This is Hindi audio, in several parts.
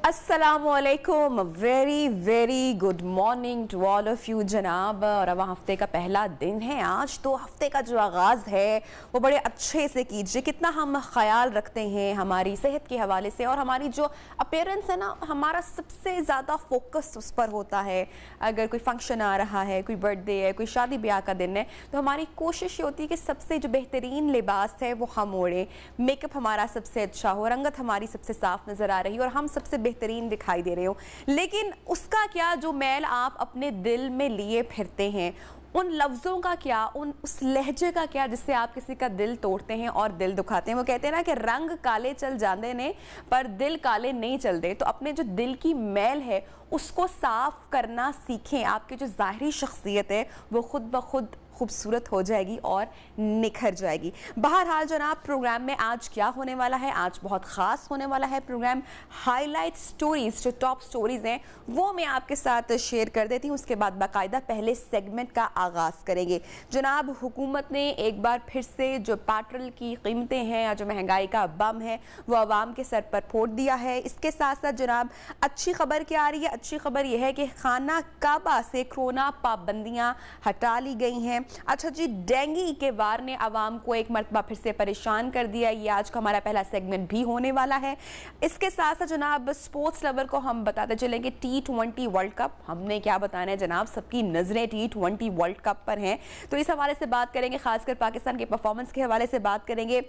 अस्सलामुअलैकुम, very very good morning to all of you जनाब। और अब हफ्ते का पहला दिन है आज, तो हफ्ते का जो आगाज़ है वो बड़े अच्छे से कीजिए। कितना हम ख्याल रखते हैं हमारी सेहत के हवाले से, और हमारी जो अपीयरेंस है ना, हमारा सबसे ज़्यादा फोकस उस पर होता है। अगर कोई फंक्शन आ रहा है, कोई बर्थडे है, कोई शादी ब्याह का दिन है, तो हमारी कोशिश ये होती है कि सबसे जो बेहतरीन लिबास है वो हम ओढ़ें, मेकअप हमारा सबसे अच्छा हो, रंगत हमारी सबसे साफ नज़र आ रही हो और हम सबसे बेहतरीन दिखाई दे रहे हो। लेकिन उसका क्या जो मैल आप अपने दिल में लिए फिरते हैं, उन लफ्ज़ों का क्या, उस लहजे का क्या जिससे आप किसी का दिल तोड़ते हैं और दिल दुखाते हैं। वो कहते हैं ना कि रंग काले चल जाते ने पर दिल काले नहीं चलते। तो अपने जो दिल की मैल है उसको साफ करना सीखें। आपकी जो ज़ाहिरी शख्सियत है वो खुद ब खुद खूबसूरत हो जाएगी और निखर जाएगी। बहरहाल जनाब, प्रोग्राम में आज क्या होने वाला है, आज बहुत ख़ास होने वाला है प्रोग्राम। हाईलाइट स्टोरीज़, जो टॉप स्टोरीज़ हैं वो मैं आपके साथ शेयर कर देती हूँ। उसके बाद बाकायदा पहले सेगमेंट का आगाज़ करेंगे। जनाब, हुकूमत ने एक बार फिर से जो पेट्रोल की कीमतें हैं या जो महंगाई का बम है वो आवाम के सर पर फोड़ दिया है। इसके साथ साथ जनाब अच्छी खबर क्या आ रही है? अच्छी खबर यह है कि खाना काबा से कोरोना पाबंदियाँ हटा ली गई हैं। अच्छा जी, डेंगू के वार ने आवाम को एक मरतबा फिर से परेशान कर दिया। ये आज का हमारा पहला सेगमेंट भी होने वाला है। इसके साथ साथ जनाब स्पोर्ट्स लवर को हम बताते चलेंगे T20 वर्ल्ड कप। हमने क्या बताना है जनाब, सबकी नजरें T20 वर्ल्ड कप पर हैं, तो इस हवाले से बात करेंगे। खासकर पाकिस्तान के परफॉर्मेंस के हवाले से बात करेंगे।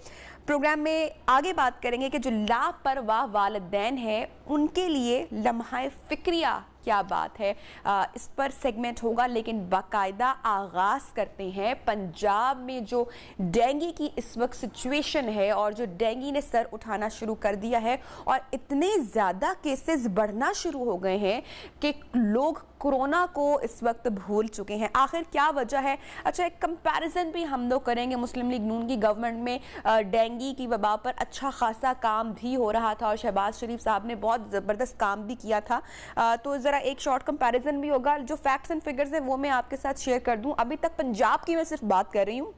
प्रोग्राम में आगे बात करेंगे कि जो लापरवाह वालिदैन हैं उनके लिए लम्हा फिक्रिया क्या बात है, इस पर सेगमेंट होगा। लेकिन बाकायदा आगाज़ करते हैं पंजाब में जो डेंगू की इस वक्त सिचुएशन है और जो डेंगू ने सर उठाना शुरू कर दिया है और इतने ज़्यादा केसेस बढ़ना शुरू हो गए हैं कि लोग कोरोना को इस वक्त भूल चुके हैं। आखिर क्या वजह है? अच्छा, एक कंपैरिजन भी हम लोग करेंगे। मुस्लिम लीग नून की गवर्नमेंट में डेंगू की वबा पर अच्छा खासा काम भी हो रहा था और शहबाज शरीफ साहब ने बहुत ज़बरदस्त काम भी किया था। तो ज़रा एक शॉर्ट कंपैरिजन भी होगा। जो फैक्ट्स एंड फिगर्स हैं वो मैं आपके साथ शेयर कर दूं। अभी तक पंजाब की मैं सिर्फ बात कर रही हूँ।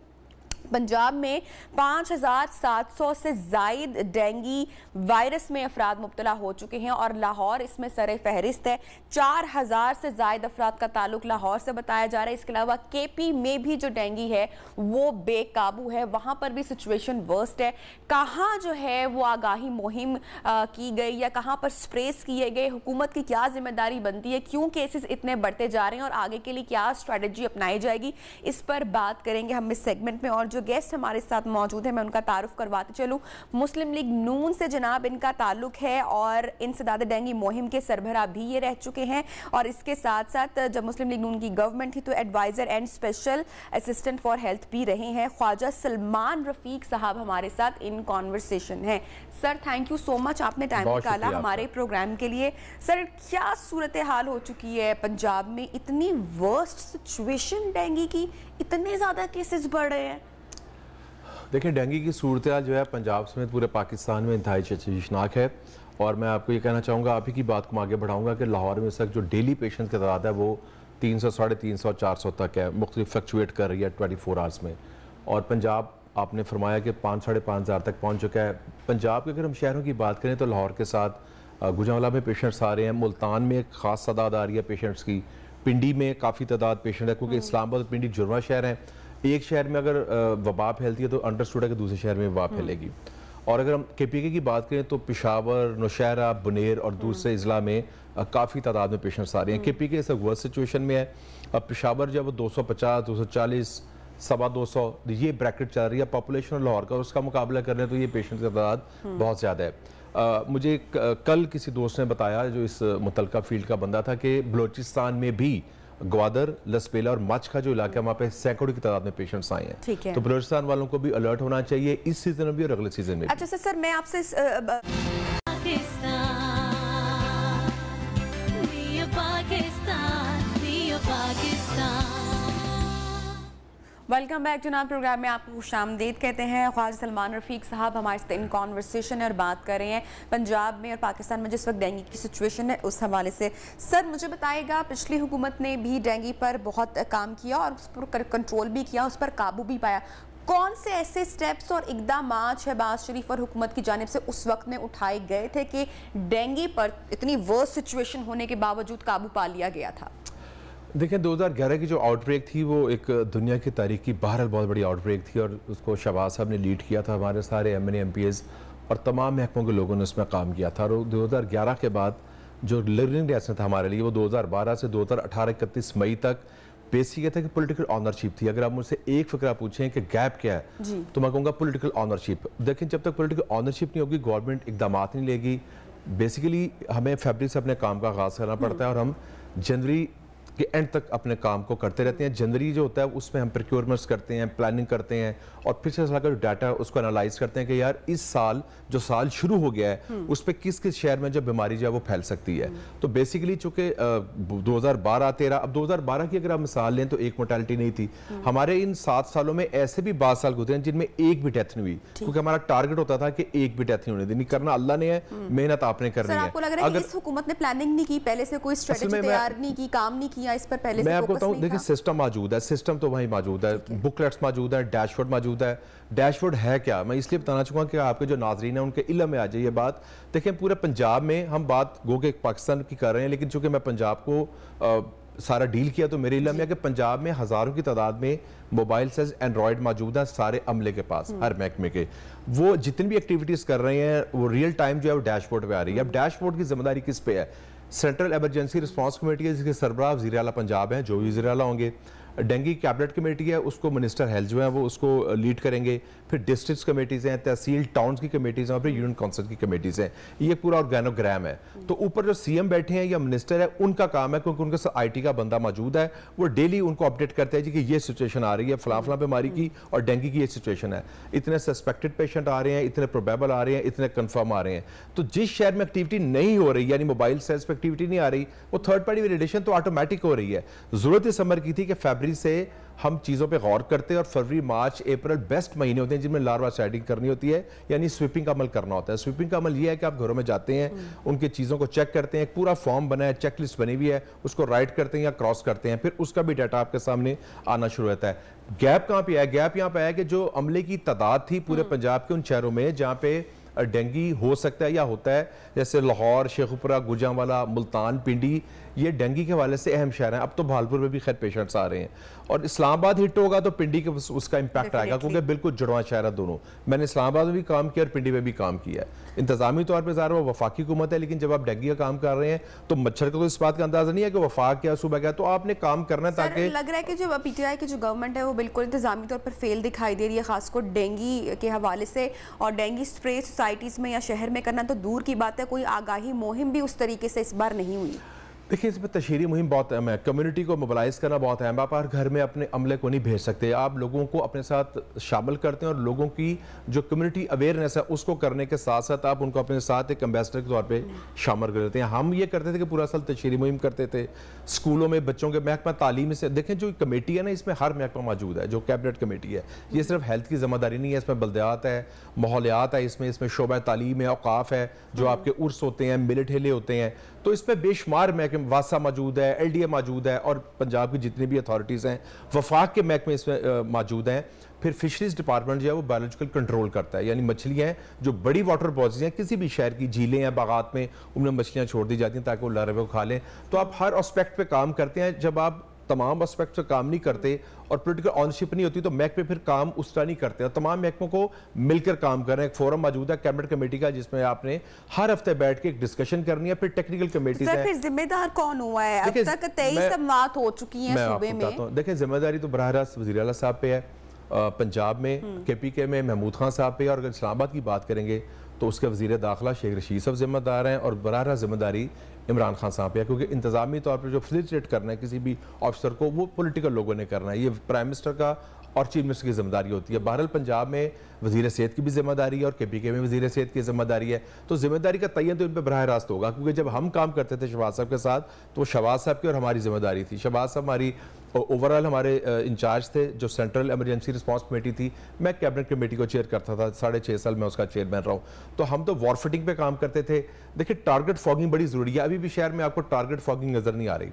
पंजाब में 5700 से जायद डेंगू वायरस में अफराद मुब्तला हो चुके हैं और लाहौर इसमें सरे फहरिस्त है। 4000 से जायद अफराद का ताल्लुक लाहौर से बताया जा रहा है। इसके अलावा केपी में भी जो डेंगू है वो बेकाबू है, वहाँ पर भी सिचुएशन वर्स्ट है। कहाँ जो है वो आगाही मुहिम की गई या कहाँ पर स्प्रेस किए गए, हुकूमत की क्या जिम्मेदारी बनती है, क्यों केसेस इतने बढ़ते जा रहे हैं और आगे के लिए क्या स्ट्रैटेजी अपनाई जाएगी, इस पर बात करेंगे हम इस सेगमेंट में। और जो गेस्ट हमारे साथ मौजूद है मैं उनका तारुफ करवाते चलूं। मुस्लिम लीग नून से जनाब इनका ताल्लुक है और इंसदाद डेंगू मुहिम के सरबराह भी ये रह चुके हैं। और इसके साथ साथ जब मुस्लिम लीग नून की गवर्नमेंट थी तो advisor and special assistant for health भी रहे हैं। ख्वाजा सलमान रफीक साहब हमारे साथ इन कॉन्वर्सेशन है। Sir, thank you so much, आपने टाइम निकाला हमारे प्रोग्राम के लिए। सर, क्या सूरत हाल हो चुकी है पंजाब में? इतनी वर्स्ट सिचुएशन डेंगू की, इतने ज़्यादा केसेस बढ़ रहे हैं। देखिए, डेंगू की सूरत हाल जो है पंजाब समेत पूरे पाकिस्तान में इंतहाई शर्मनाक है। और मैं आपको ये कहना चाहूँगा, आप ही की बात को आगे बढ़ाऊँगा कि लाहौर में इस वक्त जो डेली पेशेंट की तादाद है वो 300, 350, 400 तक है, मुख्तलिफ फ्लक्चुएट कर रही है 24 आवर्स में। और पंजाब आपने फरमाया कि 5,000 साढ़े 5,000 तक पहुँच चुका है। पंजाब के अगर हम शहरों की बात करें तो लाहौर के साथ गुजरांवाला में पेशेंट्स आ रहे हैं, मुल्तान में एक ख़ास तादाद आ रही है पेशेंट्स की, पिंडी में काफ़ी तादाद पेशेंट है क्योंकि इस्लामाबाद और पिंडी जुड़वा शहर हैं। एक शहर में अगर वबा फैलती है तो अंडरस्टूड है कि दूसरे शहर में वबा फैलेगी। और अगर हम KPK की बात करें तो पेशावर, नौशहरा, बुनेर और दूसरे अजला में काफ़ी तादाद में पेशेंट्स आ रहे हैं। KPK इस वर्स्ट सिचुएशन में है। अब पेशावर जब 250, 240, 225 ये ब्रैकेट चल रही है पॉपुलेशन लाहौर का, उसका मुकाबला कर रहे हैं तो ये पेशेंट की तादाद बहुत ज़्यादा है। मुझे कल किसी दोस्त ने बताया जो इस मुतलका फील्ड का बंदा था कि बलोचिस्तान में भी ग्वादर, लसपेला और मच का जो इलाका है वहाँ पे सैकड़ों की तादाद में पेशेंट्स आए हैं। तो बलूचिस्तान वालों को भी अलर्ट होना चाहिए इस सीजन में भी और अगले सीजन में भी। अच्छा सर, मैं आपसे वेलकम बैक जनाब। प्रोग्राम में आपको खुशामदीद कहते हैं। ख्वाजा सलमान रफीक साहब हमारे साथ इन कॉन्वर्सेशन है और बात कर रहे हैं पंजाब में और पाकिस्तान में जिस वक्त डेंगू की सिचुएशन है उस हवाले से। सर, मुझे बताइएगा, पिछली हुकूमत ने भी डेंगू पर बहुत काम किया और उस पर कंट्रोल भी किया, उस पर काबू भी पाया। कौन से ऐसे स्टेप्स और इकदाम शहबाज शरीफ और हुकूमत की जानिब से उस वक्त में उठाए गए थे कि डेंगू पर इतनी वर्स्ट सिचुएशन होने के बावजूद काबू पा लिया गया था? देखिए 2011 की जो आउटब्रेक थी वो एक दुनिया की तारीख की बहरहाल बहुत बड़ी आउटब्रेक थी और उसको शहबाज साहब ने लीड किया था। हमारे सारे MNA MPs और तमाम महकमों के लोगों ने उसमें काम किया था। और 2011 के बाद जो लर्निंग लेसन था हमारे लिए वो 2012 से 2018 31 मई तक बेसिक ये था कि पॉलिटिकल ऑनरशिप थी। अगर आप मुझसे एक फिक्रा पूछें कि गैप क्या है तो मैं कहूँगा पॉलिटिकल ऑनरशिप। देखिए जब तक पॉलिटिकल ऑनरशिप नहीं होगी, गवर्नमेंट इकदाम नहीं लेगी। बेसिकली हमें फरवरी से अपने काम का आगाज़ करना पड़ता है और हम जनवरी के एंड तक अपने काम को करते रहते हैं। जनवरी जो होता है उसमें हम प्रोक्योरमेंट्स करते हैं, प्लानिंग करते हैं और फिर से जो डाटा है उसको एनालाइज करते हैं कि यार इस साल जो साल शुरू हो गया है उस पर किस किस शहर में जो बीमारी जो है वो फैल सकती है। तो बेसिकली चूंकि 2012-13 अब 2012 की अगर आप मिसाल लें तो एक मोर्टेलिटी नहीं थी। हमारे इन 7 सालों में ऐसे भी 12 साल गुजरे हैं जिनमें एक भी डेथ नहीं हुई, क्योंकि हमारा टारगेट होता था कि एक भी डेथ नहीं होने देनी। करना अल्लाह ने है, मेहनत आपने करनी है। आपको लग रहा है कि इस हुकूमत ने प्लानिंग नहीं की, पहले से कोई स्ट्रेटजी तैयार नहीं की, काम नहीं किया इस पर पहले से? मैं आपको बताऊं, देखिए सिस्टम मौजूद है, सिस्टम तो वहीं मौजूद है, बुकलेट्स मौजूद है, डैशबोर्ड मौजूद है। डैशबोर्ड है क्या, मैं इसलिए बताना चाहूँगा कि आपके जो नाजरीन है उनके इल्म में आ जाए ये बात। देखिए पूरे पंजाब में हम बात गो के पाकिस्तान की कर रहे हैं, लेकिन चूंकि मैं पंजाब को सारा डील किया तो मेरे इल्म में है कि पंजाब में हज़ारों की तादाद में मोबाइल सेल्स एंड्रॉयड मौजूद हैं सारे अमले के पास, हर महकमे के। वो जितनी भी एक्टिविटीज़ कर रहे हैं वो रियल टाइम जो है वो डैशबोर्ड पे आ रही है। अब डैशबोर्ड की जिम्मेदारी किस पे है? सेंट्रल एमरजेंसी रिस्पांस कमेटी है जिसके सरबराह वज़ीर आला पंजाब हैं, जो भी वज़ीर आला होंगे। डेंगू कैबिनेट कमेटी है, उसको मिनिस्टर हेल्थ जो है वो उसको लीड करेंगे। फिर डिस्ट्रिक्ट कमेटीज़ हैं, तहसील टाउन्स की कमेटीज़ हैं और फिर यूनियन काउंसिल की कमेटीज़ हैं। ये पूरा ऑर्गेनोग्राम है। तो ऊपर जो CM बैठे हैं या मिनिस्टर है उनका काम है, क्योंकि उनके साथ IT का बंदा मौजूद है, वो डेली उनको अपडेट करते हैं जी कि ये सिचुएशन आ रही है फलां बीमारी की और डेंगू की ये सिचुएशन है, इतने सस्पेक्टेड पेशेंट आ रहे हैं, इतने प्रोबेबल आ रहे हैं, इतने कन्फर्म आ रहे हैं। तो जिस शहर में एक्टिविटी नहीं हो रही, यानी मोबाइल सेल्स पर एक्टिविटी नहीं आ रही, वो थर्ड पार्टी वैलिडेशन तो ऑटोमेटिक हो रही है। जरूरत इस समर की थी कि फरवरी से हम चीज़ों पे गौर करते हैं और फरवरी मार्च अप्रैल बेस्ट महीने होते हैं जिनमें लार्वा सेटिंग करनी होती है, यानी स्वीपिंग का अमल करना होता है। स्वीपिंग का अमल ये है कि आप घरों में जाते हैं, उनकी चीज़ों को चेक करते हैं, एक पूरा फॉर्म बना है, चेकलिस्ट बनी हुई है, उसको राइट करते हैं या क्रॉस करते हैं, फिर उसका भी डाटा आपके सामने आना शुरू होता है। गैप कहाँ पे है? गैप यहाँ पे है कि जो अमले की तादाद थी पूरे पंजाब के उन शहरों में जहाँ पे डेंगू हो सकता है या होता है, जैसे लाहौर, शेखुपुरा, गुजरांवाला, मुल्तान, पिंडी, ये डेंगू के हवाले से अहम शहर हैं। अब तो भालपुर में भी खैर पेशेंट्स आ रहे हैं और इस्लामाबाद हिट होगा तो पिंडी के उसका इम्पैक्ट आएगा, क्योंकि बिल्कुल जुड़वा शहर है दोनों। मैंने इस्लामाबाद में भी काम किया और पिंडी में भी काम किया है। इंतजामी तौर पर ज़ाहिर वो वफाकी हुकूमत है, लेकिन जब आप डेंगू का काम कर रहे हैं तो मच्छर का तो इस बात का अंदाजा नहीं है कि वफाक क्या सूबा क्या, तो आपने काम करना है। ताकि लग रहा है कि जो PTI की जो गवर्नमेंट है वो बिल्कुल इंतजामी तौर पर फेल दिखाई दे रही है, खासकर डेंगू के हवाले से। और डेंगू स्प्रे सोसाइटीज़ में या शहर में करना तो दूर की बात है, कोई आगाही मुहिम भी उस तरीके से इस बार नहीं हुई। देखिए इसमें तशहीरी मुहिम बहुत अहम है, कम्युनिटी को मोबिलाइज करना बहुत अहम है। आप हर घर में अपने अमले को नहीं भेज सकते, आप लोगों को अपने साथ शामिल करते हैं और लोगों की जो कम्युनिटी अवेयरनेस है उसको करने के साथ साथ आप उनको अपने साथ एक एम्बेसडर के तौर पे शामिल कर देते हैं। हम ये करते थे कि पूरा साल तशहीरी मुहिम करते थे स्कूलों में बच्चों के महकमा तालीम से। देखें जो कमेटी है ना, इसमें हर महकमा मौजूद है, जो कैबिनेट कमेटी है। ये सिर्फ हेल्थ की जिम्मेदारी नहीं है, इसमें बल्दियात है, माहौलियात है, इसमें शोबा तालीम है, औकाफ है, जो आपके उर्स होते हैं, मिले ठेले होते हैं, तो इस पर बेशुमार महकमे, वासा मौजूद है, LDA मौजूद है और पंजाब की जितनी भी अथॉरिटीज़ हैं, वफाक के महकमे इसमें मौजूद हैं। फिर फिशरीज डिपार्टमेंट जो है वो बायोलॉजिकल कंट्रोल करता है, यानी मछलियाँ हैं जो बड़ी वाटर बॉडीज हैं, किसी भी शहर की झीलें हैं, बागात में, उनमें मछलियाँ छोड़ दी जाती हैं ताकि वो लार्वे को खा लें। तो आप हर एस्पेक्ट पे काम करते हैं। जब आप तमाम एस्पेक्ट पे काम नहीं करते और पॉलिटिकल ऑनरशिप नहीं होती तो महकमे फिर काम उस तरह नहीं करते। और तमाम महकमों को मिलकर काम कर रहे हैं। एक फोरम मौजूद है कैबिनेट कमेटी का जिसमें आपने हर हफ्ते बैठ के एक डिस्कशन करनी है। फिर टेक्निकल कमेटी है। फिर जिम्मेदार कौन हुआ है? अब तक 23 समाअत हो चुकी हैं सूबे में। देखिए जिम्मेदारी तो बराह रास्त वज़ीर आला साहब पे है, पंजाब में KPK में महमूद खान साहब पे, और अगर इस्लामाबाद की बात करेंगे तो उसके वज़ीर दाखिला शेख रशीद साहब जिम्मेदार हैं और बराह रास्त जिम्मेदारी इमरान खान साहब पे है, क्योंकि इंतजामी तौर पर जो फैसिलिटेट करना है किसी भी ऑफिसर को वो पॉलिटिकल लोगों ने करना है। ये प्राइम मिनिस्टर का और चीफ मिनिस्टर की जिम्मेदारी होती है। बहरहाल पंजाब में वज़ीर सेहत की भी जिम्मेदारी है और KPK में वज़ीर सेहत की जिम्मेदारी है। तो जिम्मेदारी का तयन तो इन पर बराह रास्त होगा, क्योंकि जब हम काम करते थे शहबाज साहब के साथ तो शहबाज साहब की और हमारी जिम्मेदारी थी। शहबाज साहब हमारी ओवरऑल हमारे इंचार्ज थे, जो सेंट्रल एमरजेंसी रिस्पांस कमेटी थी, मैं कैबिनेट कमेटी को चेयर करता था, 6.5 साल मैं उसका चेयरमैन रहा हूँ। तो हम तो वॉरफिटिंग पे काम करते थे। देखिए टारगेट फॉगिंग बड़ी ज़रूरी है। अभी भी शहर में आपको टारगेट फॉगिंग नज़र नहीं आ रही।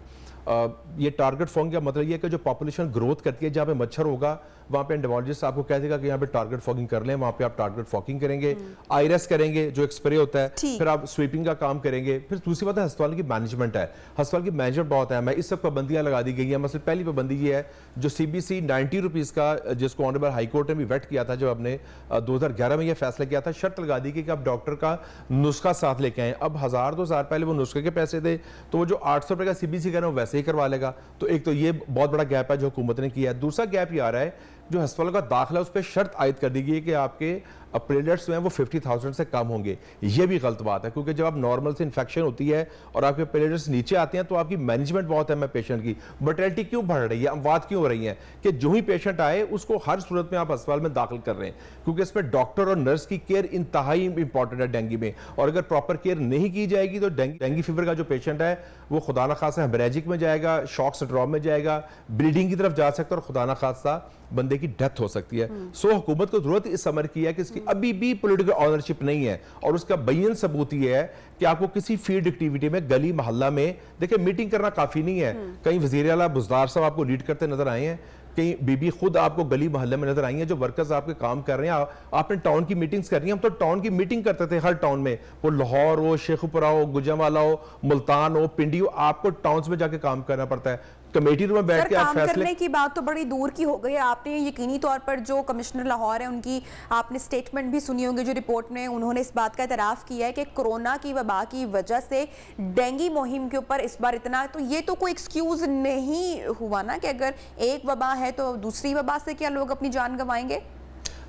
ये टारगेट फॉगिंग का मतलब ये है कि जो पॉपुलेशन ग्रोथ करती है, जहाँ पे मच्छर होगा वहाँ पे एंटोमोलॉजिस्ट आपको कह देगा कि यहाँ पे टारगेट फॉगिंग कर लें, वहाँ पे आप टारगेट फॉगिंग करेंगे, आयरस करेंगे जो एक स्प्रे होता है, फिर आप स्वीपिंग का काम करेंगे। फिर दूसरी बात है अस्पताल की मैनेजमेंट है, अस्पताल की मैनेजमेंट बहुत है। मैं इस सब पाबंदियां लगा दी गई हैं। मतलब पहली पाबंदी ये है जो CBC 90 रुपीज़ का, जिसको ऑनरेबल हाई कोर्ट ने भी वेट किया था जब आपने 2011 में यह फैसला किया था, शर्त लगा दी कि आप डॉक्टर का नुस्खा साथ लेके आए। अब 1000-2000 पहले वो नुस्खे के पैसे थे, तो वो जो 800 रुपये का CBC का ना वैसे ही करवा लेगा। तो एक तो ये बहुत बड़ा गैप है जो हुकूमत ने किया है। दूसरा गैप ये आ रहा है जो अस्पताल का दाखिला उस पर शर्त आयद कर दी गई है कि आपके प्लेटलेट्स जो हैं वो 50,000 से कम होंगे। ये भी गलत बात है, क्योंकि जब आप नॉर्मल से इन्फेक्शन होती है और आपके प्लेटलेट्स नीचे आते हैं तो आपकी मैनेजमेंट बहुत है। मैं पेशेंट की मोर्टेलिटी क्यों बढ़ रही है, अमवात क्यों हो रही है कि जो ही पेशेंट आए उसको हर सूरत में आप अस्पताल में दाखिल कर रहे हैं, क्योंकि इसमें डॉक्टर और नर्स की केयर इंतहाई इंपॉर्टेंट है डेंगू में। और अगर प्रॉपर केयर नहीं की जाएगी तो डेंगू फीवर का जो पेशेंट है वो खुदा न खासा हेमरेजिक में जाएगा, शॉक सिंड्रोम में जाएगा, ब्लीडिंग की तरफ जा सकता है और खुदा न खासा बंदे की डेथ हो सकती है। सो हुकूमत को जरूरत इस अमर की है कि इसकी अभी भी पॉलिटिकल ऑनरशिप नहीं है, और उसका बयन सबूत ये है कि आपको किसी फील्ड एक्टिविटी में गली मोहल्ला में देखिए मीटिंग करना काफी नहीं है। कहीं वजीर आला बुज़दार साहब आपको लीड करते नजर आए हैं, कहीं बीबी खुद आपको गली मोहल्ले में नजर आई है, जो वर्कर्स आपके काम कर रहे हैं। आपने टाउन की मीटिंग्स करनी है। हम तो टाउन की मीटिंग करते थे हर टाउन में, वो लाहौर हो, शेखुपुरा हो, गुजरांवाला हो, मुल्तान हो, पिंडी हो, आपको टाउन्स में जाके काम करना पड़ता है। कमेटी रूम में बैठ के आप फैसले करने की बात तो बड़ी दूर की हो गई है। आपने यकीनी तौर पर जो कमिश्नर लाहौर है उनकी आपने स्टेटमेंट भी सुनी होंगी, जो रिपोर्ट में उन्होंने इस बात का एतराफ़ किया है कि कोरोना की वबा की वजह से डेंगू मुहिम के ऊपर इस बार इतना, तो ये तो कोई एक्सक्यूज नहीं हुआ ना कि अगर एक वबा है तो दूसरी वबा से क्या लोग अपनी जान गंवाएंगे।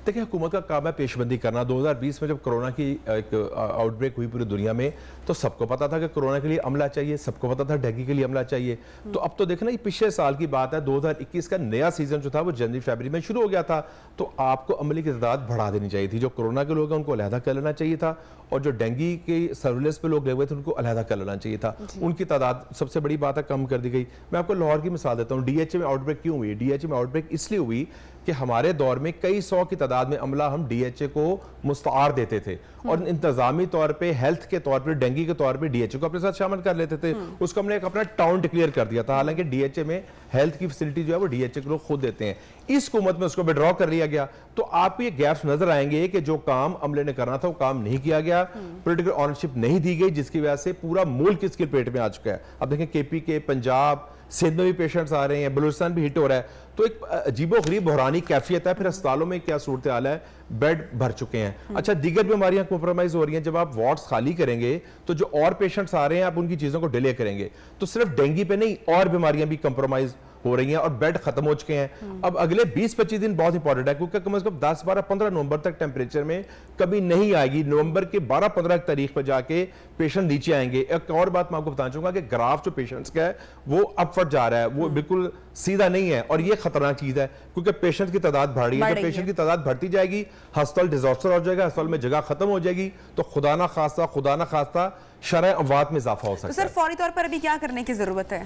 देखिए हुकूमत का काम है पेशबंदी करना। 2020 में जब कोरोना की एक आउटब्रेक हुई पूरी दुनिया में तो सबको पता था कि कोरोना के लिए अमला चाहिए, सबको पता था डेंगू के लिए अमला चाहिए। तो अब तो देखना ये पिछले साल की बात है, 2021 का नया सीजन जो था वो जनवरी फरवरी में शुरू हो गया था। तो आपको अमले की तादाद बढ़ा देनी चाहिए थी। जो कोरोना के लोग हैं उनको अलहदा कर लेना चाहिए था, और जो डेंगू के सर्विलेंस पे लोग लगे हुए थे उनको अलहदा कर लेना चाहिए था। उनकी तादाद सबसे बड़ी बात है कम कर दी गई। मैं आपको लाहौर की मिसाल देता हूँ। DHA में आउटब्रेक क्यों हुई? DHA में आउटब्रेक इसलिए हुई कि हमारे दौर में कई 100 की तादाद में अमला हम DHA को मुस्तार देते थे, और इंतजामी तौर पे हेल्थ के तौर पे डेंगू के तौर पे DHA को अपने साथ शामिल कर लेते थे। उसको हमने एक अपना टाउन डिक्लेयर कर दिया था, हालांकि DHA में हेल्थ की फैसिलिटी जो है वो DHA के लोग खुद देते हैं। इस हुकूमत में उसको विड्रॉ कर लिया गया। तो आपको ये गैप्स नजर आएंगे कि जो काम अमले ने करना था वो काम नहीं किया गया, पॉलिटिकल ऑनरशिप नहीं दी गई, जिसकी वजह से पूरा मुल्क इसके पेट में आ चुका है। अब देखें KP के पंजाब सिंध में भी पेशेंट्स आ रहे हैं, बलूचिस्तान भी हिट हो रहा है। तो एक अजीबोगरीब बहरानी कैफियत है। फिर अस्पतालों में क्या सूरत हाल है, बेड भर चुके हैं। अच्छा, दीगर बीमारियां कॉम्प्रोमाइज हो रही हैं। जब आप वार्ड्स खाली करेंगे तो जो और पेशेंट्स आ रहे हैं आप उनकी चीजों को डिले करेंगे। तो सिर्फ डेंगू पे नहीं और बीमारियां भी कॉम्प्रोमाइज हो रही हैं और बेड खत्म हो चुके हैं। अब अगले 20-25 दिन बहुत इंपॉर्टेंट है, क्योंकि कम से कम 10, 12, 15 नवंबर तक टेम्परेचर में कभी नहीं आएगी। नवंबर के 12-15 तारीख पर जाके पेशेंट नीचे आएंगे। एक और बात मैं आपको बताना चाहूंगा कि ग्राफ जो पेशेंट्स का है वो अपवर्ड जा रहा है, वो बिल्कुल सीधा नहीं है, और ये खतरनाक चीज है क्योंकि पेशेंट की तादाद बढ़ रही है। जब पेशेंट की तादाद बढ़ती जाएगी, अस्पताल डिजास्टर हो जाएगा, अस्पताल में जगह खत्म हो जाएगी, तो खुदा ना खास्ता शरह अमवात में इजाफा हो सकता है। तो सर फौरी तौर पर अभी क्या करने की जरूरत है?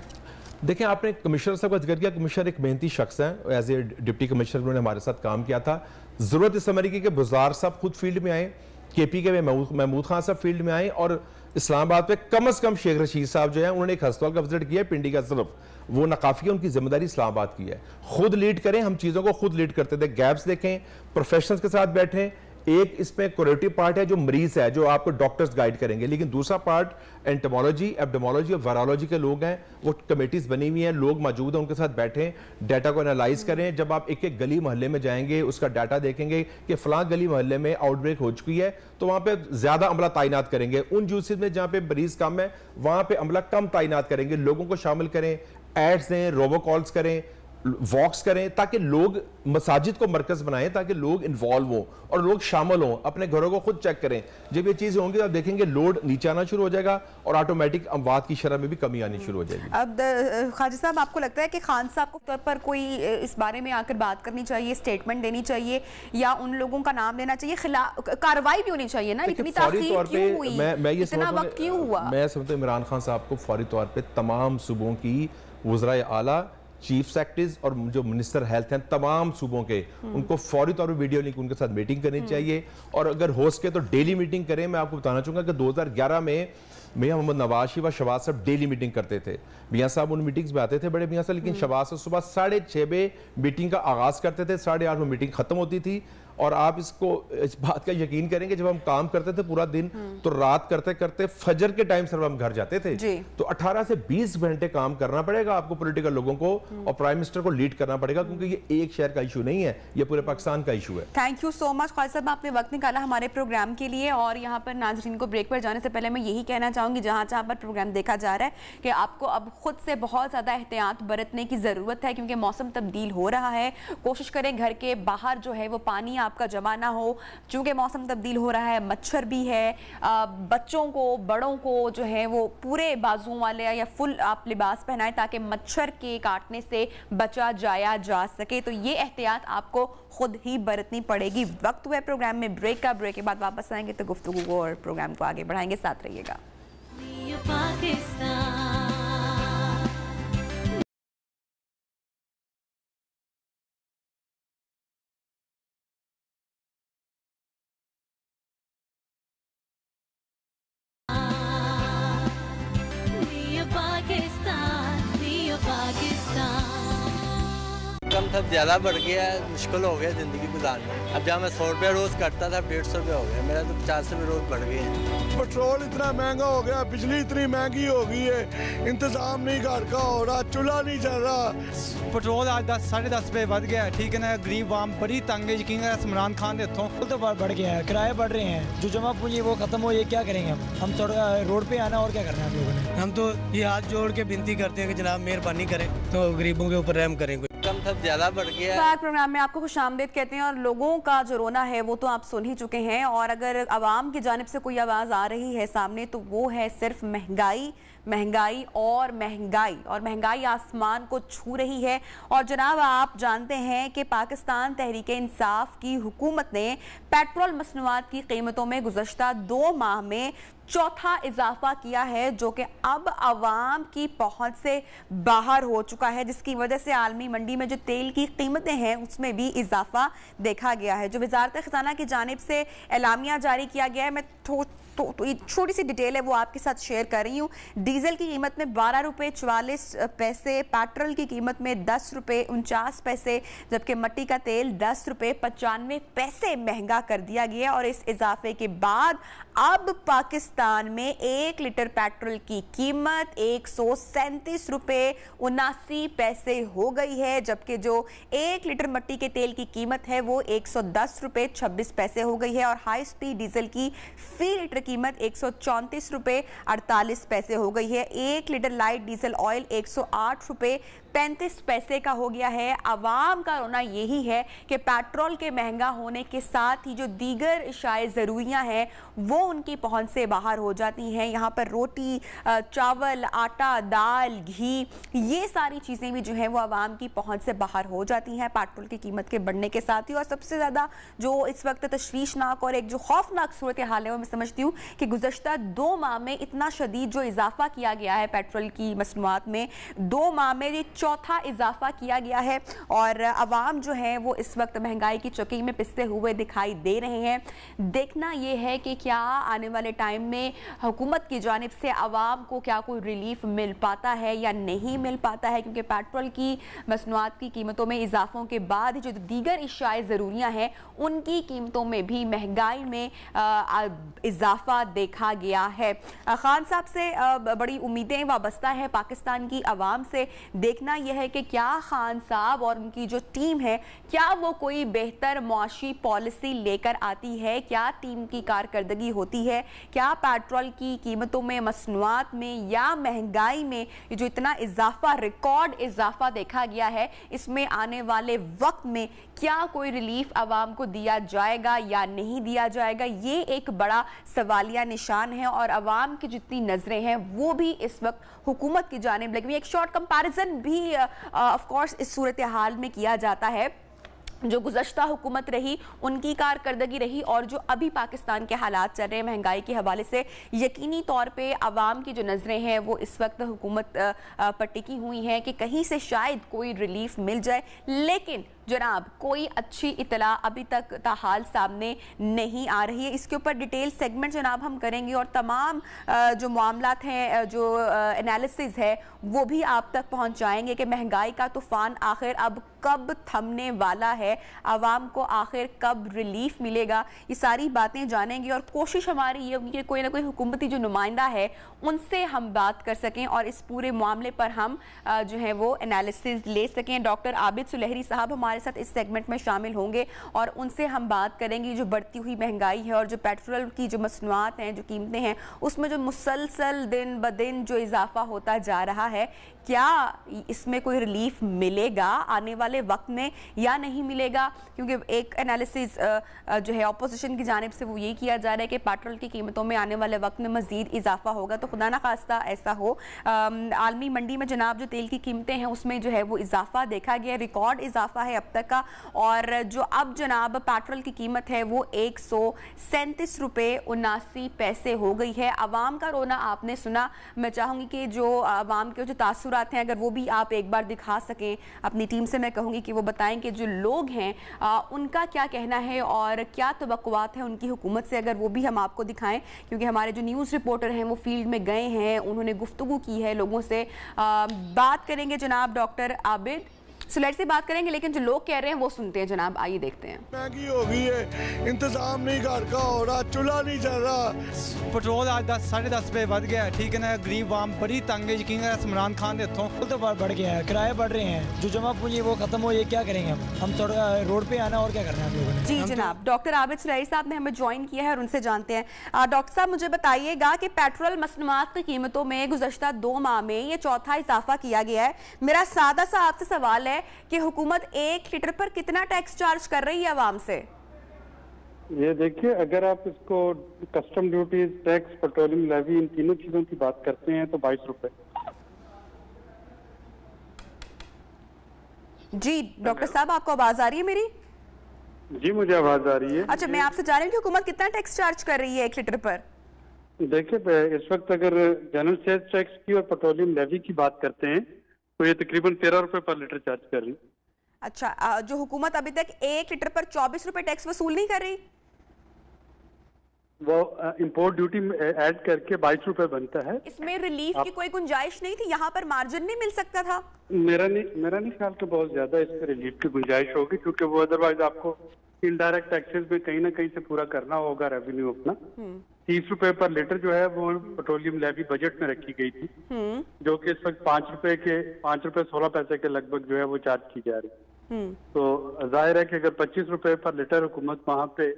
देखें, आपने कमिश्नर साहब का जिक्र किया। कमिश्नर एक मेहनती शख्स हैं, एज ए डिप्टी कमिश्नर उन्होंने हमारे साथ काम किया था। जरूरत इस समय की कि बुज़दार साहब खुद फील्ड में आए, KP के महमूद खान साहब फील्ड में आए, और इस्लामाबाद पे कम से कम शेख रशीद साहब जो है उन्होंने एक अस्पताल का विजिट किया पिंडी का, सिर्फ वो नाकाफी है। उनकी जिम्मेदारी इस्लामाबाद की है, खुद लीड करें। हम चीजों को खुद लीड करते थे, गैप्स देखें, प्रोफेशनल्स के साथ बैठें। एक इसमें कोरेटिव पार्ट है जो मरीज है, जो आपको डॉक्टर्स गाइड करेंगे, लेकिन दूसरा पार्ट एंटोमोलॉजी, एब्डोमोलॉजी और वायरोलॉजी के लोग हैं। वो कमेटीज बनी हुई हैं, लोग मौजूद हैं, उनके साथ बैठें, डाटा को एनालाइज करें। जब आप एक एक गली मोहल्ले में जाएंगे, उसका डाटा देखेंगे कि फलां गली मोहल्ले में आउटब्रेक हो चुकी है, तो वहां पे ज्यादा अमला तैनात करेंगे। उन यूसेज में जहां पे मरीज कम है वहां पे अमला कम तैनात करेंगे। लोगों को शामिल करें, एड्स दें, रोबो कॉल्स करें, वॉक्स करें, ताकि लोग मसाजिद को मरकज बनाएं, ताकि लोग इन्वॉल्व हों और लोग शामिल हों, अपने घरों को खुद चेक करें। जब ये चीजें होंगी तो आप देखेंगे लोड नीचे आना शुरू हो जाएगा और ऑटोमेटिक अमवात की शरह में भी कमी आनी शुरू हो जाएगी। अब खाजी साहब, आपको लगता है कि खान साहब को तौर पर कोई इस बारे में आकर बात करनी चाहिए, स्टेटमेंट देनी चाहिए, या उन लोगों का नाम लेना चाहिए, कार्रवाई भी होनी चाहिए ना? इतनी ताखीर क्यों हुई, इतना वक्त क्यों हुआ? मैं समझता हूं इमरान खान साहब को फौरी तौर पर तमाम सूबों की वज़राए आला चीफ सेक्रेटरीज और जो मिनिस्टर हेल्थ हैं तमाम सूबों के, उनको फौरी तौर पर वीडियो लिंक उनके साथ मीटिंग करनी चाहिए, और अगर हो सके तो डेली मीटिंग करें। मैं आपको बताना चाहूँगा कि 2011 में मियां मोहम्मद नवाज शरीफ और शहबाज साहब डेली मीटिंग करते थे। मियां साहब उन मीटिंग्स में आते थे बड़े मियां साहब, लेकिन शहबाज साहब सुबह 6:30 बजे मीटिंग का आगाज करते थे, 8:30 में मीटिंग खत्म होती थी। और आप इस बात का यकीन करेंगे, जब हम काम करते थे पूरा दिन तो रात करते करते फजर के टाइम सिर्फ हम घर जाते थे। तो 18 से 20 घंटे काम करना पड़ेगा आपको पॉलिटिकल लोगों को, और प्राइम मिनिस्टर को लीड करना पड़ेगा, क्योंकि ये एक शहर का इशू नहीं है, ये पूरे पाकिस्तान का इशू है। Thank you so much Khalid साहब, आपने वक्त निकाला हमारे प्रोग्राम के लिए। और यहाँ पर नाज़रीन को ब्रेक पर जाने से पहले मैं यही कहना चाहूँगी, जहाँ जहाँ पर प्रोग्राम देखा जा रहा है, कि आपको अब खुद से बहुत ज़्यादा एहतियात बरतने की ज़रूरत है, क्योंकि मौसम तब्दील हो रहा है। कोशिश करें घर के बाहर जो है वो पानी आपका जमा ना हो, चूंकि मौसम तब्दील हो रहा है, मच्छर भी है। बच्चों को, बड़ों को जो है वो पूरे बाजुओं वाले या फुल आप लिबास पहनाएं, ताकि मच्छर के काटने से बचा जाया जा सके। तो ये एहतियात आपको खुद ही बरतनी पड़ेगी। वक्त हुआ प्रोग्राम में ब्रेक का, ब्रेक के बाद वापस आएंगे तो गुफ्तगू को और प्रोग्राम को आगे बढ़ाएंगे। साथ रहिएगा। कम था, ज़्यादा बढ़ गया है, मुश्किल हो गया ज़िंदगी गुजारना। अब जहाँ मैं 100 रुपया रोज़ करता था, 150 रुपया हो गया मेरा, तो 50 रुपये रोज़ बढ़ गए हैं। पेट्रोल इतना महंगा हो गया, बिजली इतनी महंगी हो गई है, इंतजाम नहीं घर का हो रहा, चूल्हा नहीं चल रहा। पेट्रोल आज 10 साढ़े 10 रुपये बढ़ गया है, ठीक है ना। गरीब आम बड़ी तंग है, यकीन है इमरान खान के हथों तो बढ़ गया है, किराए बढ़ रहे हैं, जो जमा पूंजी वो खत्म हो, ये क्या करेंगे हम रोड पे आना और क्या करना है हम लोगों ने। हम तो ये हाथ जोड़ के विनती करते हैं कि जनाब मेहरबानी करें, तो गरीबों के ऊपर रहम करें। कम था, ज़्यादा बढ़ गया है। प्रोग्राम में आपको खुशामदीद कहते हैं, और लोगों का जो रोना है वो तो आप सुन ही चुके हैं। और अगर आवाम की जानिब से कोई आवाज़ आ रही है सामने, तो वो है सिर्फ महंगाई, महंगाई और महंगाई, और महंगाई आसमान को छू रही है। और जनाब आप जानते हैं कि पाकिस्तान तहरीक इंसाफ की हुकूमत ने पेट्रोल मसनूआत की कीमतों में गुज़श्ता 2 माह में चौथा इजाफा किया है, जो कि अब आवाम की पहुंच से बाहर हो चुका है, जिसकी वजह से आलमी मंडी में जो तेल की कीमतें हैं उसमें भी इजाफा देखा गया है। जो वजारत खजाना की जानिब से एलामिया जारी किया गया है, मैं तो छोटी सी डिटेल है वो आपके साथ शेयर कर रही हूँ। डीजल की कीमत में 12 रुपये 44 पैसे, पेट्रोल की कीमत में 10 रुपये 49 पैसे, जबकि मट्टी का तेल 10 रुपये 95 पैसे महंगा कर दिया गया। और इस इजाफे के बाद अब पाकिस्तान में 1 लीटर पेट्रोल की कीमत 137 रुपये 79 पैसे हो गई है, जबकि जो 1 लीटर मट्टी के तेल की कीमत है वो 110 रुपये 26 पैसे हो गई है। और हाई स्पीड डीजल की फी लीटर कीमत 134 रुपये 48 पैसे हो गई है। 1 लीटर लाइट डीजल ऑयल 108 रुपये 35 पैसे का हो गया है। आवाम का रोना यही है कि पेट्रोल के महंगा होने के साथ ही जो दीगर इशाए ज़रूरियाँ हैं वो उनकी पहुंच से बाहर हो जाती हैं। यहाँ पर रोटी, चावल, आटा, दाल, घी, ये सारी चीज़ें भी जो हैं वो आवाम की पहुंच से बाहर हो जाती हैं पेट्रोल की कीमत के बढ़ने के साथ ही। और सबसे ज़्यादा जो इस वक्त तशवीशनाक और एक जो खौफनाक सूरत हाल है वो मैं समझती हूँ कि गुज़श्ता 2 माह में इतना शदीद जो इजाफा किया गया है पेट्रोल की मसनूआत में, 2 माह में ये चौथा इजाफा किया गया है। और आवाम जो है वो इस वक्त महंगाई की चौकी में पिसते हुए दिखाई दे रहे हैं। देखना ये है कि क्या आने वाले टाइम में हुकूमत की जानिब से आवाम को क्या कोई रिलीफ मिल पाता है या नहीं मिल पाता है, क्योंकि पेट्रोल की मसनूआत की कीमतों में इजाफों के बाद जो दीगर इशाए ज़रूरियाँ हैं उनकी कीमतों में भी महंगाई में इजाफा देखा गया है। खान साहब से बड़ी उम्मीदें वाबस्ता है पाकिस्तान की आवाम से। देखना यह है कि क्या खान साहब और उनकी जो टीम है क्या वो कोई बेहतर मुआशी पॉलिसी लेकर आती है, क्या टीम की कारकर्दगी होती है, क्या पेट्रोल की कीमतों में, मसनूआत में या महंगाई में जो इतना इजाफा, रिकॉर्ड इजाफा देखा गया है, इसमें आने वाले वक्त में क्या कोई रिलीफ आवाम को दिया जाएगा या नहीं दिया जाएगा, ये एक बड़ा सवालिया निशान है। और आवाम की जितनी नजरें हैं वो भी इस वक्त हुकूमत की जानिब लगी हुई। एक शॉर्ट कंपैरिजन भी ऑफ कोर्स इस सूरत हाल में किया जाता है। जो गुज़श्ता हुकूमत रही उनकी कारकर्दगी रही और जो अभी पाकिस्तान के हालात चल रहे हैं महंगाई के हवाले से, यकीनी तौर पे आवाम की जो नज़रें हैं वो इस वक्त हुकूमत पर टिकी हुई हैं कि कहीं से शायद कोई रिलीफ मिल जाए। लेकिन जनाब कोई अच्छी इतला अभी तक ताहाल सामने नहीं आ रही है। इसके ऊपर डिटेल सेगमेंट जनाब हम करेंगे और तमाम जो मामलात हैं, जो एनालिसिस है वो भी आप तक पहुंचाएंगे कि महंगाई का तूफान आखिर अब कब थमने वाला है, आवाम को आखिर कब रिलीफ मिलेगा, ये सारी बातें जानेंगे। और कोशिश हमारी ये होगी कि कोई ना कोई हुकूमती जो नुमाइंदा है उनसे हम बात कर सकें और इस पूरे मामले पर हम जो है वो एनालिसिस ले सकें। डॉक्टर आबिद सुलेहरी साहब हमारे साथ इस सेगमेंट में शामिल होंगे और उनसे हम बात करेंगे जो बढ़ती हुई महंगाई है और जो पेट्रोल की जो मसनूआत हैं, जो कीमतें हैं, उसमें जो मुसलसल दिन ब दिन जो इजाफा होता जा रहा है, क्या इसमें कोई रिलीफ मिलेगा आने वाले वक्त में या नहीं मिलेगा। क्योंकि एक एनालिसिस जो है अपोजिशन की जानिब से वो ये किया जा रहा है कि पेट्रोल की कीमतों में आने वाले वक्त में मज़ीद इजाफा होगा, तो खुदा ना खास्ता ऐसा हो। आलमी मंडी में जनाब जो तेल की कीमतें हैं उसमें जो है वो इजाफा देखा गया, रिकॉर्ड इजाफा है अब तक का। और जो अब जनाब पेट्रोल की कीमत है वो 137 रुपये 79 पैसे हो गई है। आवाम का रोना आपने सुना, मैं चाहूँगी कि जो आवाम के जो तासुरात हैं अगर वो भी आप एक बार दिखा सकें, अपनी टीम से मैं कहूँगी कि वो बताएं कि जो लोग हैं उनका क्या कहना है और क्या तवक्कुआत है उनकी हुकूमत से, अगर वो भी हम आपको दिखाएं। क्योंकि हमारे जो न्यूज़ रिपोर्टर हैं वो फील्ड में गए हैं, उन्होंने गुफ्तगू की है लोगों से। बात करेंगे जनाब डॉक्टर आबिद सुलेहरी से बात करेंगे, लेकिन जो लोग कह रहे हैं वो सुनते हैं जनाब, आइए देखते हैं। महंगी हो गई है, इंतजाम नहीं घर का हो रहा, चूल्हा नहीं चल रहा, पेट्रोल आज 10-10.5 रुपए बढ़ गया है, ठीक है ना। गरीब आम बड़ी तंग है, यकीन है इमरान खान के हथों तो बढ़ गया है, किराए बढ़ रहे हैं, जो जमा पूंजी वो खत्म हो, ये क्या करेंगे हम रोड पे आना और क्या करना है हम लोगों ने। जी जनाब, डॉक्टर आबिद सुलेहरी साहब ने हमें ज्वाइन किया है और उनसे जानते हैं। डॉक्टर साहब मुझे बताइएगा कि पेट्रोल मसनूआत की कीमतों में गुज़श्ता 2 माह में ये चौथा इजाफा किया गया है। मेरा सादा सा आपसे सवाल है कि हुकूमत 1 लीटर पर कितना टैक्स चार्ज कर रही है आवाम से? ये देखिए, अगर आप इसको custom duty, tax, petroleum levy, इन तीनों चीजों की बात करते हैं तो 22 रुपए। जी डॉक्टर साहब, आपको आवाज आ रही है मेरी? जी मुझे आवाज आ रही है। अच्छा, मैं आपसे जान रही हूँ कि हुकूमत कितना टैक्स चार्ज कर रही है 1 लीटर पर? देखिए, इस वक्त अगर जनरल सेल्स टैक्स की और पेट्रोलियम लेवी की बात करते हैं तो ये तकरीबन 13 रुपए पर लीटर चार्ज कर रही। अच्छा, जो हुकूमत अभी तक 1 लीटर पर 24 रुपए टैक्स वसूल नहीं कर रही? वो इंपोर्ट ड्यूटी ऐड करके 22 रुपए बनता है। इसमें रिलीफ की कोई गुंजाइश नहीं थी? यहाँ पर मार्जिन नहीं मिल सकता था? मेरा नहीं ख्याल कि बहुत ज्यादा इस पर रिलीफ की गुंजाइश होगी, क्योंकि वो अदरवाइज आपको इनडायरेक्ट टैक्सेस में कहीं ना कहीं से पूरा करना होगा रेवेन्यू अपना। 30 रुपए पर लीटर जो है वो पेट्रोलियम लेवी बजट में रखी गई थी, जो कि इस वक्त 5 रुपए 16 पैसे के लगभग जो है वो चार्ज की जा रही। तो जाहिर है कि अगर 25 रुपए पर लीटर हुकूमत वहाँ पे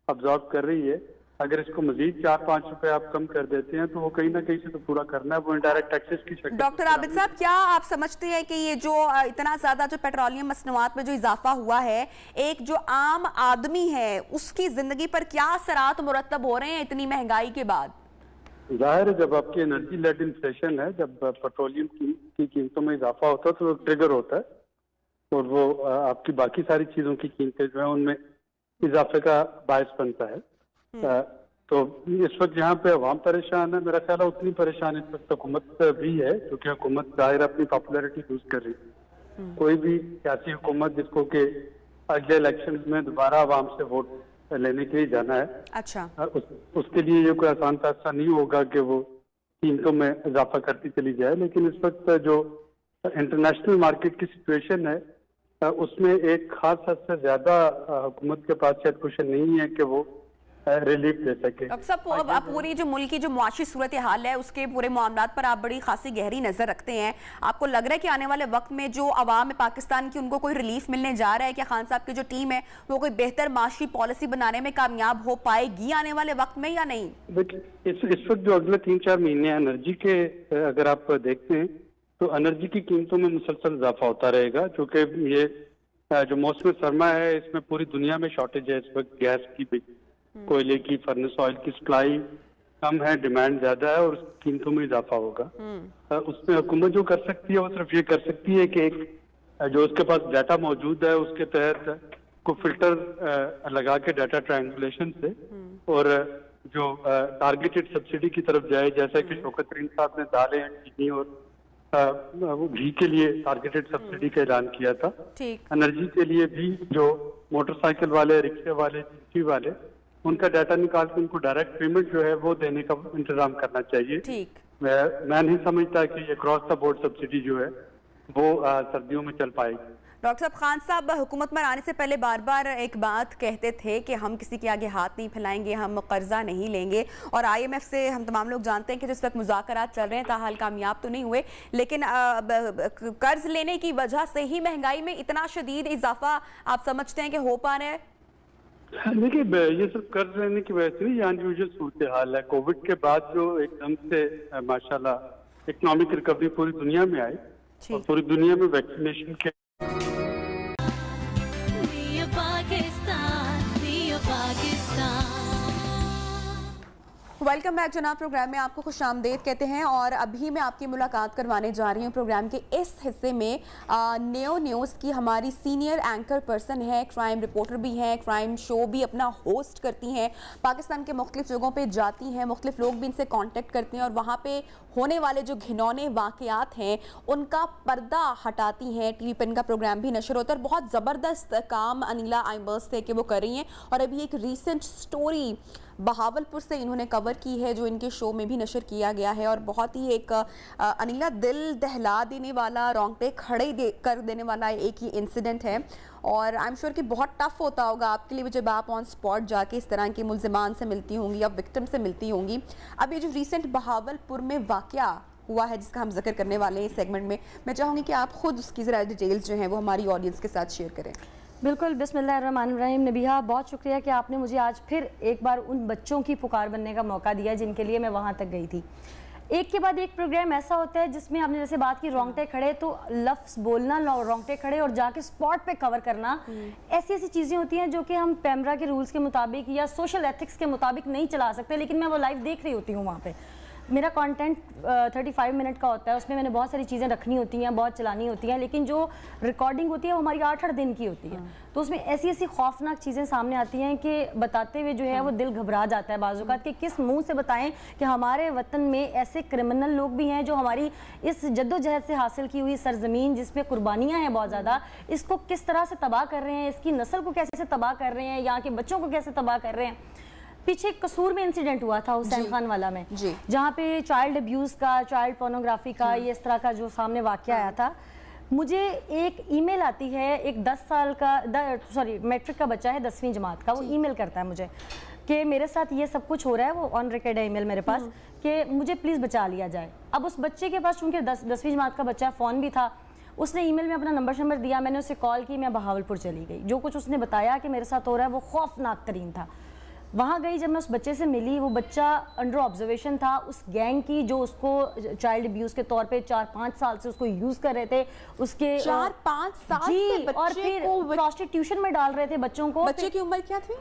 अब्जॉर्ब कर रही है, अगर इसको मजीद 4-5 रुपए आप कम कर देते हैं तो वो कहीं ना कहीं से तो पूरा करना है, वो इनडायरेक्ट टैक्सेस की शक्ल। डॉक्टर आबिद साहब, क्या आप समझते हैं कि ये जो इतना ज्यादा जो पेट्रोलियम मसनूआत में जो इजाफा हुआ है, एक जो आम आदमी है उसकी जिंदगी पर क्या असरात मुरतब हो रहे हैं इतनी महंगाई के बाद? जाहिर है, जब आपकी एनर्जी लेड इन्फ्लेशन है, जब पेट्रोलियम की कीमतों में इजाफा होता है तो ट्रिगर होता है और वो आपकी बाकी सारी चीजों की कीमतें जो है उनमें इजाफे का बायस बनता है। तो इस वक्त यहाँ पे अवाम परेशान है, मेरा ख्याल है उतनी परेशान इस वक्त हुकूमत भी है, क्योंकि हुकूमत जाहिर अपनी पॉपुलैरिटी लूज कर रही है। कोई भी सियासी हुकूमत जिसको कि अगले इलेक्शन में दोबारा अवाम से वोट लेने के लिए जाना है, अच्छा, उसके लिए ये कोई आसान फैसला नहीं होगा कि वो कीमतों में इजाफा करती चली जाए। लेकिन इस वक्त जो इंटरनेशनल मार्केट की सिचुएशन है उसमें एक खास हद से ज्यादा हुकूमत के पास शायद क्वेश्चन नहीं है कि वो रिलीफ दे सके। अब सब पूरी जो मुल्क की जो मुआशी सूरत हाल है उसके पूरे मामलात पर आप बड़ी खासी गहरी नजर रखते हैं। आपको लग रहा है कि आने वाले वक्त में जो अवाम है पाकिस्तान की उनको कोई रिलीफ मिलने जा रहा है? क्या खान साहब की जो टीम है वो कोई बेहतर माशी पॉलिसी बनाने में कामयाब हो पाएगी आने वाले वक्त में या नहीं? देखिए, इस वक्त जो अगले 3-4 महीने एनर्जी के अगर आप देखते हैं तो एनर्जी की कीमतों में मुसलसल इजाफा होता रहेगा, क्योंकि ये जो मौसम सरमा है इसमें पूरी दुनिया में शॉर्टेज है इस वक्त। गैस की भी, कोयले की, फर्नेस ऑयल की सप्लाई कम है, डिमांड ज्यादा है और कीमतों में इजाफा होगा। उसमें हुकूमत जो कर सकती है वो सिर्फ ये कर सकती है कि एक जो उसके पास डाटा मौजूद है उसके तहत को फिल्टर लगा के डाटा ट्रायंगुलेशन से और जो टारगेटेड सब्सिडी की तरफ जाए, जैसा कि शौकत तरीन साहब ने दालें, चीनी और घी के लिए टारगेटेड सब्सिडी का ऐलान किया था। ठीक। एनर्जी के लिए भी जो मोटरसाइकिल वाले, रिक्शे वाले, टैक्सी वाले, उनका डाटा निकाल के उनको डायरेक्ट पेमेंट जो है वो देने का इंतजाम करना चाहिए। ठीक। मैं नहीं समझता कि ये क्रॉस द बोर्ड सब्सिडी जो है वो सर्दियों में चल पाएगी। डॉक्टर साहब, खान साहब हुकूमत में आने से पहले बार बार एक बात कहते थे कि हम किसी के आगे हाथ नहीं फैलाएंगे, हम कर्जा नहीं लेंगे, और IMF से हम तमाम लोग जानते हैं कि जिस वक्त मुज़ाकरात चल रहे हैं ताहाल कामयाब तो नहीं हुए, लेकिन कर्ज लेने की वजह से ही महंगाई में इतना शदीद इजाफा आप समझते हैं कि हो पा रहा है? देखिए, ये सब कर्ज लेने की वजह से नहीं, ये अनयूजुअल सूरत हाल है। कोविड के बाद जो एकदम से माशाल्लाह इकोनॉमिक रिकवरी पूरी दुनिया में आई और पूरी दुनिया में वैक्सीनेशन के वेलकम बैक जनाब। प्रोग्राम में आपको खुशामदीद कहते हैं और अभी मैं आपकी मुलाकात करवाने जा रही हूँ प्रोग्राम के इस हिस्से में नेओ न्यूज़ की हमारी सीनियर एंकर पर्सन है, क्राइम रिपोर्टर भी हैं, क्राइम शो भी अपना होस्ट करती हैं, पाकिस्तान के मुख्तलिफ जगहों पे जाती हैं, मुख्तलिफ लोग भी इनसे कांटेक्ट करते हैं और वहाँ पे होने वाले जो घिनौने वाक़यात हैं उनका पर्दा हटाती हैं। TV पे इनका प्रोग्राम भी नशर होता है। बहुत ज़बरदस्त काम अनिला आइबर्स थे कि वो कर रही हैं और अभी एक रीसेंट स्टोरी बहावलपुर से इन्होंने कवर की है जो इनके शो में भी नशर किया गया है और बहुत ही एक अनिला दिल दहला देने वाला, रोंगटे खड़े कर देने वाला एक ही इंसिडेंट है और आई एम श्योर कि बहुत टफ होता होगा आपके लिए जब आप ऑन स्पॉट जाके इस तरह के मुल्जिमान से मिलती होंगी या विक्टिम से मिलती होंगी। अब ये जो रिसेंट बहावलपुर में वाक़या हुआ है जिसका हम जिक्र करने वाले हैं इस सेगमेंट में, मैं चाहूँगी कि आप खुद उसकी ज़रा डिटेल्स जो हैं वो हमारी ऑडियंस के साथ शेयर करें। बिल्कुल। बिस्मिल्लाहिर्रहमानिर्रहीम। नबिहा, बहुत शुक्रिया कि आपने मुझे आज फिर एक बार उन बच्चों की पुकार बनने का मौका दिया जिनके लिए मैं वहाँ तक गई थी। एक के बाद एक प्रोग्राम ऐसा होता है जिसमें आपने जैसे बात की रोंगटे खड़े, तो लफ्ज़ बोलना, रोंगटे खड़े और जाके स्पॉट पे कवर करना, ऐसी ऐसी चीज़ें होती हैं जो कि हम पैमरा के रूल्स के मुताबिक या सोशल एथिक्स के मुताबिक नहीं चला सकते, लेकिन मैं वो लाइव देख रही होती हूँ वहाँ पे। मेरा कंटेंट 35 मिनट का होता है, उसमें मैंने बहुत सारी चीज़ें रखनी होती हैं, बहुत चलानी होती हैं, लेकिन जो रिकॉर्डिंग होती है वो हमारी 8-8 दिन की होती है। तो उसमें ऐसी ऐसी खौफनाक चीज़ें सामने आती हैं कि बताते हुए जो है वो दिल घबरा जाता है बाज़ औक़ात कि किस मुंह से बताएं कि हमारे वतन में ऐसे क्रिमिनल लोग भी हैं जो हमारी इस जद्दोजहद से हासिल की हुई सरजमीन जिसमें कुर्बानियाँ हैं बहुत ज़्यादा, इसको किस तरह से तबाह कर रहे हैं, इसकी नस्ल को कैसे तबाह कर रहे हैं, यहाँ के बच्चों को कैसे तबाह कर रहे हैं। पीछे कसूर में इंसिडेंट हुआ था हुसैन खान वाला में, जहाँ पे चाइल्ड अब्यूज़ का, चाइल्ड पोर्नोग्राफी का, ये इस तरह का जो सामने वाक़या आया था। मुझे एक ईमेल आती है, एक 10 साल का मैट्रिक का बच्चा है, 10वीं जमात का, वो ईमेल करता है मुझे कि मेरे साथ ये सब कुछ हो रहा है, वो ऑन रिकॉर्ड है ईमेल मेरे पास, कि मुझे प्लीज़ बचा लिया जाए। अब उस बच्चे के पास चूँकि 10वीं जमात का बच्चा, फ़ोन भी था, उसने ईमेल में अपना नंबर दिया, मैंने उसे कॉल की, मैं बहावलपुर चली गई। जो कुछ उसने बताया कि मेरे साथ हो रहा है वो खौफनाक तरीन था। वहाँ गई, जब मैं उस बच्चे से मिली, वो बच्चा अंडर ऑब्जर्वेशन था उस गैंग की जो उसको चाइल्ड अब्यूज़ के तौर पे 4-5 साल से उसको यूज़ कर रहे थे, उसके 4-5 साल से बच्चे और फिर प्रोस्टिट्यूशन में डाल रहे थे बच्चों को। बच्चे की उम्र क्या थी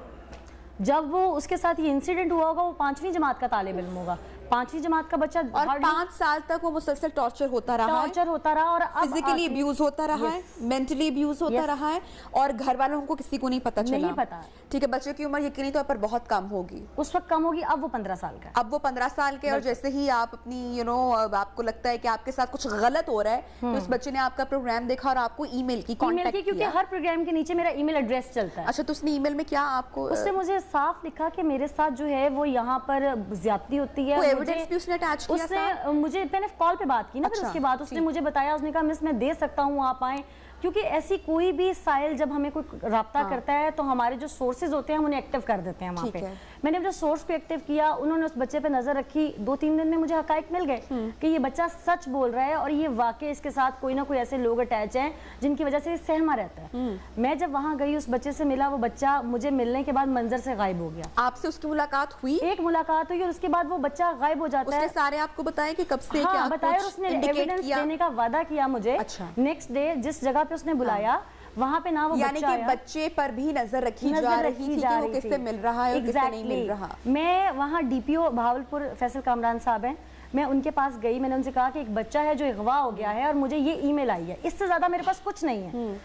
जब वो उसके साथ ये इंसिडेंट हुआ होगा? वो 5वीं जमात का तालिब इल्म होगा, 5वीं जमात का बच्चा, और 5 साल तक वो मुसलसल टॉर्चर होता रहा और फिजिकली अब्यूज होता रहा है, मेंटली अब्यूज होता रहा है और घर वालों को किसी को नहीं पता चला। ठीक है, बच्चे की उम्र यकीनी तौर पर बहुत कम होगी, उस वक्त कम होगी। अब वो 15 साल का, अब वो 15 साल के, और जैसे ही आप अपनी आपको लगता है कि आपके साथ कुछ गलत हो रहा है तो उस बच्चे ने आपका प्रोग्राम देखा और आपको ईमेल की कांटेक्ट किया, क्योंकि हर प्रोग्राम के नीचे मेरा ईमेल एड्रेस चलता है। अच्छा, तो उसने ईमेल में क्या आपको? उसने मुझे साफ लिखा कि मेरे साथ जो है वो यहाँ पर ज्यादती होती है। एविडेंस भी उसने अटैच किया? उसने मुझे, मैंने कॉल पे बात की ना, फिर उसके बाद उसने मुझे बताया, उसने कहा मिस मैं दे सकता हूँ, आप आएँ, क्योंकि ऐसी कोई भी साइल जब हमें कोई राब्ता करता है तो हमारे जो सोर्सेज होते हैं हम उन्हें एक्टिव कर देते हैं वहाँ पे। मैंने अपने सोर्स को एक्टिव किया, उन्होंने उस बच्चे पे नजर रखी, 2-3 दिन में मुझे हकायक मिल गए कि ये बच्चा सच बोल रहा है और ये वाकई इसके साथ कोई ना कोई ऐसे लोग अटैच हैं जिनकी वजह से ये सहमा रहता है। मैं जब वहाँ गई, उस बच्चे से मिला, वो बच्चा मुझे मिलने के बाद मंजर से गायब हो गया। आपसे उसकी मुलाकात हुई? एक मुलाकात हुई और उसके बाद वो बच्चा गायब हो जाता है। सारे आपको बताया कि कब से क्या बताया, और उसने एविडेंस देने का वादा किया मुझे। नेक्स्ट डे जिस जगह पे उसने बुलाया वहाँ पे ना वो यानी कि बच्चे पर भी नजर रखी जा रही थी कि वो किससे मिल रहा है और किससे नहीं मिल रहा। मैं वहाँ DPO बहावलपुर फैसल कामरान साहब हैं, मैं उनके पास गई, मैंने उनसे कहा कि एक बच्चा है जो अगवा हो गया है और मुझे ये ईमेल आई है, इससे ज्यादा मेरे पास कुछ नहीं है।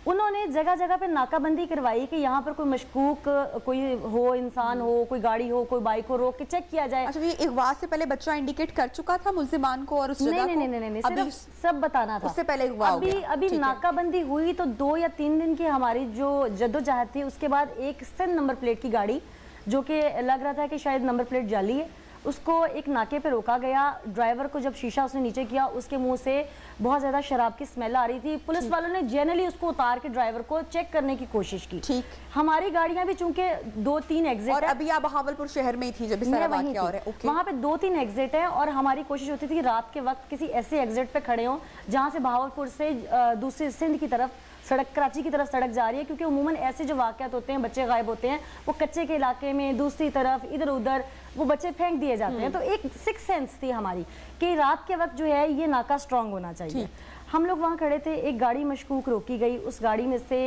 उन्होंने जगह जगह पे नाकाबंदी करवाई कि यहाँ पर कोई मशकूक कोई हो, इंसान हो, कोई गाड़ी हो, कोई बाइक हो, रोक के चेक किया जाए। अच्छा, ये अगवा से पहले बच्चा इंडिकेट कर चुका था मुल्जिमान को और उस जगह को? नहीं, सिर्फ सब बताना था। उससे पहले अगवा हो गया। अभी नाकाबंदी हुई तो 2 या 3 दिन की हमारी जो जद्दोजहद थी, उसके बाद एक सिंध नंबर प्लेट की गाड़ी जो कि लग रहा था कि शायद नंबर प्लेट जाली है, उसको एक नाके पे रोका गया। ड्राइवर को जब शीशा उसने नीचे किया, उसके मुंह से बहुत ज़्यादा शराब की स्मेल आ रही थी। पुलिस वालों ने जनरली उसको उतार के ड्राइवर को चेक करने की कोशिश की। ठीक, हमारी गाड़ियां भी चूंकि 2-3 एग्जिट और अभी आप बहावलपुर शहर में ही थी जब इस तरह वाकया हो रहा है। वहाँ पे 2-3 एग्जिट है और हमारी कोशिश होती थी कि रात के वक्त किसी ऐसे एग्जिट पे खड़े हों जहाँ से बहावलपुर से दूसरी सिंध की तरफ सड़क, कराची की तरफ सड़क जा रही है, क्योंकि उमूमन ऐसे जो वाक़यात होते हैं, बच्चे गायब होते हैं, वो कच्चे के इलाके में दूसरी तरफ इधर उधर वो बच्चे फेंक दिए जाते हैं। तो एक सिक्स सेंस थी हमारी कि रात के वक्त जो है ये नाका स्ट्रांग होना चाहिए। हम लोग वहाँ खड़े थे, एक गाड़ी मशकूक रोकी गई, उस गाड़ी में से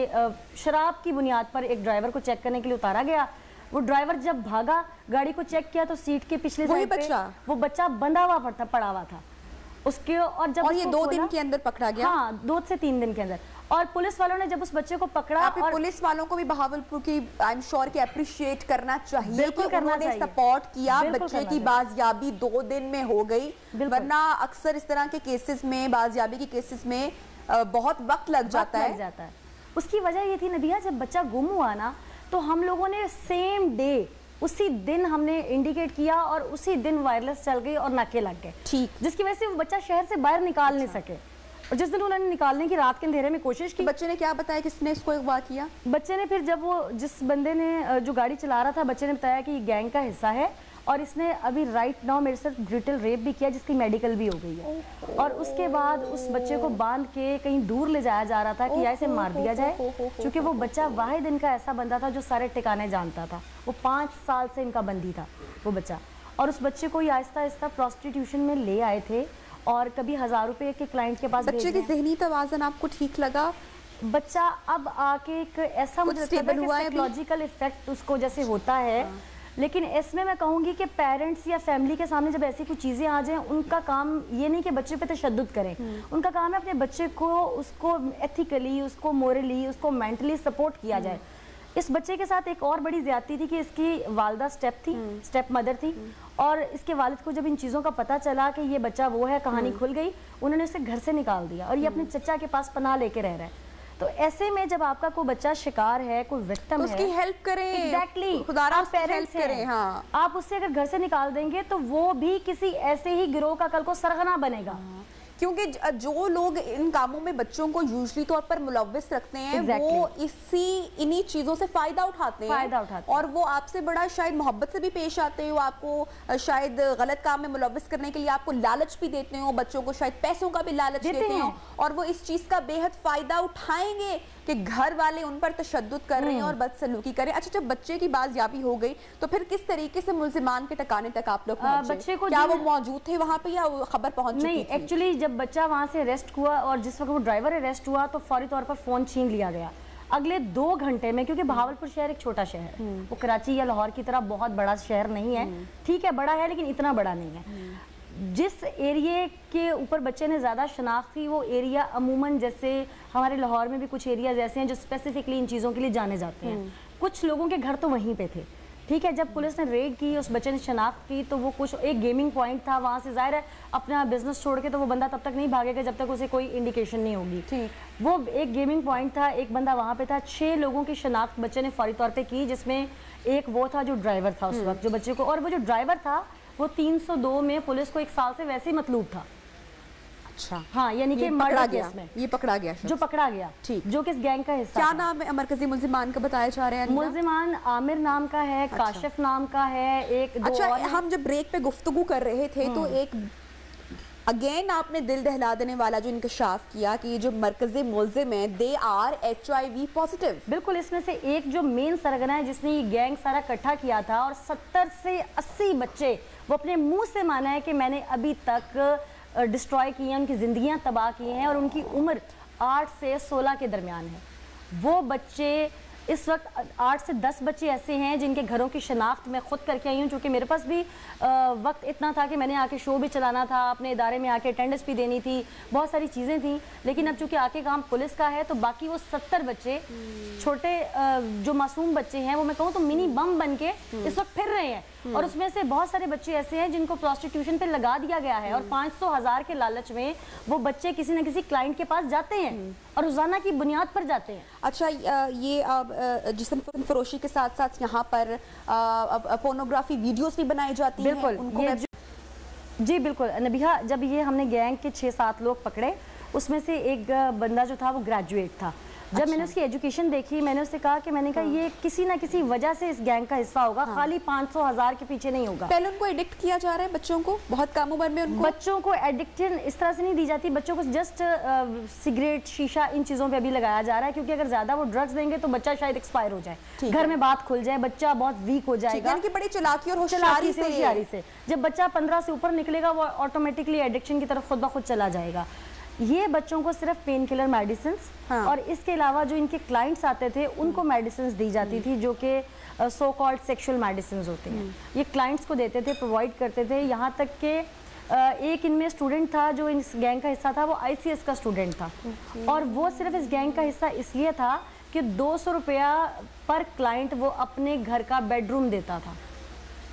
शराब की बुनियाद पर एक ड्राइवर को चेक करने के लिए उतारा गया। वो ड्राइवर जब भागा, गाड़ी को चेक किया तो सीट के पिछले साइड पे वो बच्चा बंधा हुआ पड़ा हुआ था उसके। और जब ये 2 दिन के अंदर पकड़ा गया? हाँ, 2 से 3 दिन के अंदर। और पुलिस वालों ने जब उस बच्चे को पकड़ा, और पुलिस वालों को भी बहावलपुर की आई एम श्योर कि अप्रिशिएट करना चाहिए कि उन्होंने सपोर्ट किया। बच्चे की बाजियाबी 2 दिन में हो गई, वरना अक्सर इस तरह के केसेस में, बाजियाबी के केसेस में बहुत वक्त लग जाता है। उसकी वजह ये थी नबिया, जब बच्चा गुम हुआ ना तो हम लोगों ने सेम डे उसी दिन हमने इंडिकेट किया और उसी दिन वायरलेस चल गई और नाके लग गए। ठीक, जिसकी वजह से वो बच्चा शहर से बाहर निकाल नहीं सके। और जिस दिन उन्होंने निकालने की रात के अंधेरे में कोशिश की, बच्चे ने क्या बताया किसने इसको अगवा किया? बच्चे ने फिर जब वो जिस बंदे ने जो गाड़ी चला रहा था, बच्चे ने बताया कि ये गैंग का हिस्सा है और इसने अभी राइट नाउ मेरे साथ ब्रूटल रेप भी किया, जिसकी मेडिकल भी हो गई है। और उसके बाद उस बच्चे को बांध के कहीं दूर ले जाया जा रहा था कि या इसे मार दिया जाए, क्योंकि वो बच्चा वाहिद इनका ऐसा बंदा था जो सारे ठिकाने जानता था। वो 5 साल से इनका बंदी था वो बच्चा। और उस बच्चे को आहिस्ता आहिस्ता प्रोस्टिट्यूशन में ले आए थे और कभी 1000 रुपए के क्लाइंट के पास। बच्चे की ज़हनी तवाज़ुन आपको ठीक लगा? बच्चा अब आके एक ऐसा मुझे लगता है कि साइकोलॉजिकल इफेक्ट उसको जैसे होता है। लेकिन इसमें मैं कहूँगी कि पेरेंट्स या फैमिली के सामने जब ऐसी कुछ चीज़ें आ जाएं, उनका काम ये नहीं कि बच्चे पे तशद्दुद करें। उनका काम है अपने बच्चे को, उसको एथिकली, उसको मोरली, उसको मेंटली सपोर्ट किया जाए। इस बच्चे के साथ एक और बड़ी ज्यादती थी कि इसकी वालदा स्टेप मदर थी और इसके वालिद को जब इन चीज़ों का पता चला कि ये बच्चा वो है, कहानी खुल गई, उन्होंने इसे घर से निकाल दिया और ये अपने चचा के पास पनाह लेके रह रहा है। तो ऐसे में जब आपका कोई बच्चा शिकार है, कोई विक्टिम है, उसकी हेल्प करें। एग्जैक्टली, खुदारा पेरेंट्स करें। हाँ, आप उससे अगर घर से निकाल देंगे तो वो भी किसी ऐसे ही गिरोह का कल को सरगना बनेगा। क्योंकि जो लोग इन कामों में बच्चों को यूजली तौर पर मुलव्विस रखते हैं, वो इन्हीं चीजों से फायदा उठाते हैं और वो आपसे बड़ा शायद मोहब्बत से भी पेश आते हो, आपको शायद गलत काम में मुलव्विस करने के लिए आपको लालच भी देते हो, बच्चों को शायद पैसों का भी लालच देते हो और वो इस चीज का बेहद फायदा उठाएंगे कि घर वाले उन पर तशद्दुद कर रहे हैं और बदसलूकी करें। अच्छा, जब बच्चे की बाजियाबी हो गई तो फिर किस तरीके से मुल्जिमान के ठिकाने तक आप लोग पहुंचे? बच्चे को क्या वो मौजूद थे वहां पे या खबर पहुंच चुकी थी? नहीं, एक्चुअली जब बच्चा वहां से अरेस्ट हुआ और जिस वक्त वो ड्राइवर अरेस्ट हुआ तो फौरी तौर पर फोन छीन लिया गया। अगले 2 घंटे में, क्योंकि बहावलपुर शहर एक छोटा शहर है, वो कराची या लाहौर की तरह बहुत बड़ा शहर नहीं है, ठीक है बड़ा है लेकिन इतना बड़ा नहीं है। जिस एरिया के ऊपर बच्चे ने ज़्यादा शनाख्त की, वो एरिया अमूमन जैसे हमारे लाहौर में भी कुछ एरियाज ऐसे हैं जो स्पेसिफिकली इन चीज़ों के लिए जाने जाते हैं। कुछ लोगों के घर तो वहीं पे थे, ठीक है। जब पुलिस ने रेड की, उस बच्चे ने शनाख्त की, तो वो कुछ एक गेमिंग पॉइंट था, वहाँ से जाहिर है अपना बिजनेस छोड़ के तो वो बंदा तब तक नहीं भागेगा जब तक उसे कोई इंडिकेशन नहीं होगी। ठीक, वो एक गेमिंग पॉइंट था, एक बंदा वहाँ पे था। 6 लोगों की शनाख्त बच्चे ने फौरी तौर पे की, जिसमें एक वो था जो ड्राइवर था उस वक्त जो बच्चे को, और वो जो ड्राइवर था वो 302 में पुलिस को 1 साल से वैसे ही मतलूब था। अच्छा, हाँ, यानी कि मर्डर केस में ये पकड़ा गया, जो पकड़ा गया, ठीक, जो किस गैंग का हिस्सा। क्या नाम है मरकजी मुल्जिमान का बताया जा रहा है? मुल्जिमान आमिर नाम का है, काशिफ नाम का है, एक दो। अच्छा, हम जब ब्रेक पे गुफ्तगू कर रहे थे तो एक अगेन आपने दिल दहला देने वाला जो इंकशाफ किया कि जो मरकजी मुल्जिम है दे आर HIV पॉजिटिव। बिल्कुल, इसमें से एक जो मेन सरगना है जिसने ये गैंग सारा इकट्ठा किया था और 70 से 80 बच्चे वो अपने मुंह से माना है कि मैंने अभी तक डिस्ट्रॉय किए हैं, उनकी ज़िंदगियां तबाह की हैं और उनकी उम्र 8 से 16 के दरमियान है। वो बच्चे इस वक्त 8 से 10 बच्चे ऐसे हैं जिनके घरों की शनाख्त मैं खुद करके आई हूँ, क्योंकि मेरे पास भी वक्त इतना था कि मैंने आके शो भी चलाना था, अपने इदारे में आके अटेंडेंस भी देनी थी, बहुत सारी चीज़ें थी। लेकिन अब चूंकि आके काम पुलिस का है तो बाकी वो 70 बच्चे छोटे जो मासूम बच्चे हैं, वो मैं कहूँ तो मिनी बम बन के इस वक्त फिर रहे हैं। और उसमें से बहुत सारे बच्चे ऐसे हैं जिनको प्रोस्टिट्यूशन पे लगा दिया गया है और 500,000 के लालच में वो बच्चे किसी न किसी क्लाइंट के पास जाते हैं और रोजाना की बुनियाद पर जाते हैं। अच्छा, ये जिस्म फरोशी के साथ साथ यहाँ पर पोर्नोग्राफी वीडियोस भी बनाई जाती हैं। बिल्कुल, जी बिल्कुल नबिहा, जब ये हमने गैंग के 6-7 लोग पकड़े, उसमें से एक बंदा जो था वो ग्रेजुएट था। जब मैंने उसकी एजुकेशन देखी, मैंने उससे कहा कि मैंने कहा ये किसी ना किसी वजह से इस गैंग का हिस्सा होगा, खाली 500,000 के पीछे नहीं होगा। पहले उनको एडिक्ट किया जा रहा है बच्चों को, बहुत कम उम्र में उनको। बच्चों को एडिक्शन इस तरह से नहीं दी जाती, बच्चों को जस्ट सिगरेट, शीशा, इन चीज़ों पे अभी लगाया जा रहा है, क्योंकि अगर ज़्यादा वो ड्रग्स देंगे तो बच्चा शायद एक्सपायर हो जाए, घर में बात खुल जाए, बच्चा बहुत वीक हो जाएगा। बड़ी चालाकी और होशियारी से जब बच्चा 15 से ऊपर निकलेगा वो ऑटोमेटिकली एडिक्शन की तरफ खुद ब खुद चला जाएगा। ये बच्चों को सिर्फ पेन किलर मेडिसिन और इसके अलावा जो इनके क्लाइंट्स आते थे उनको मेडिसिन दी जाती थी, जो कि सो कॉल्ड सेक्सुअल मेडिसिन होते हैं, ये क्लाइंट्स को देते थे, प्रोवाइड करते थे। यहाँ तक कि एक इनमें स्टूडेंट था जो इस गैंग का हिस्सा था, वो ICS का स्टूडेंट था और वो सिर्फ इस गैंग का हिस्सा इसलिए था कि 200 रुपया पर क्लाइंट वो अपने घर का बेडरूम देता था।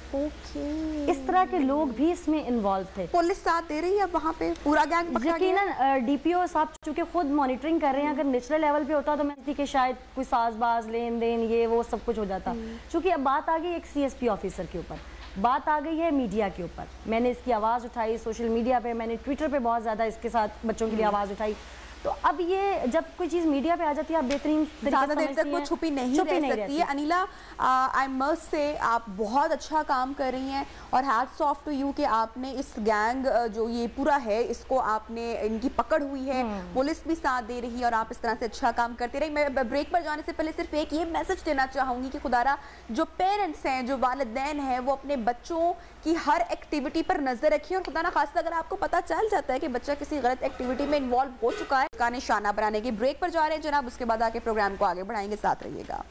इस तरह के लोग भी इसमें इन्वॉल्व थे। पुलिस साथ दे रही है वहाँ पे, पूरा गैंग पकड़ा गया? यकीनन DPO साहब चूंकि खुद मॉनिटरिंग कर रहे हैं, अगर नेशनल लेवल पे होता तो मैं थी कि शायद कोई साजबाज, लेन देन, ये वो सब कुछ हो जाता। चूंकि अब बात आ गई एक CSP ऑफिसर के ऊपर, बात आ गई है मीडिया के ऊपर, मैंने इसकी आवाज़ उठाई सोशल मीडिया पे, मैंने ट्विटर पे बहुत ज़्यादा इसके साथ बच्चों के लिए आवाज़ उठाई। तो अब ये जब कोई चीज़ मीडिया पे आ जाती है, आप बेहतरीन ज़्यादा देर तक वो छुपी नहीं रह सकती है। अनिला, आई मस्ट से आप बहुत अच्छा काम कर रही हैं और हैट्स ऑफ टू यू कि आपने इस गैंग जो ये पूरा है इसको आपने, इनकी पकड़ हुई है, पुलिस भी साथ दे रही है और आप इस तरह से अच्छा काम करते रही। मैं ब्रेक पर जाने से पहले सिर्फ एक ये मैसेज देना चाहूँगी कि खुदारा जो पेरेंट्स हैं, जो वालिदैन हैं, वो अपने बच्चों की हर एक्टिविटी पर नज़र रखिए और खुदा ना खास्ता अगर आपको पता चल जाता है कि बच्चा किसी गलत एक्टिविटी में इन्वॉल्व हो चुका है, का निशाना बनाने की। ब्रेक पर जा रहे हैं जनाब, उसके बाद आके प्रोग्राम को आगे बढ़ाएंगे, साथ रहिएगा।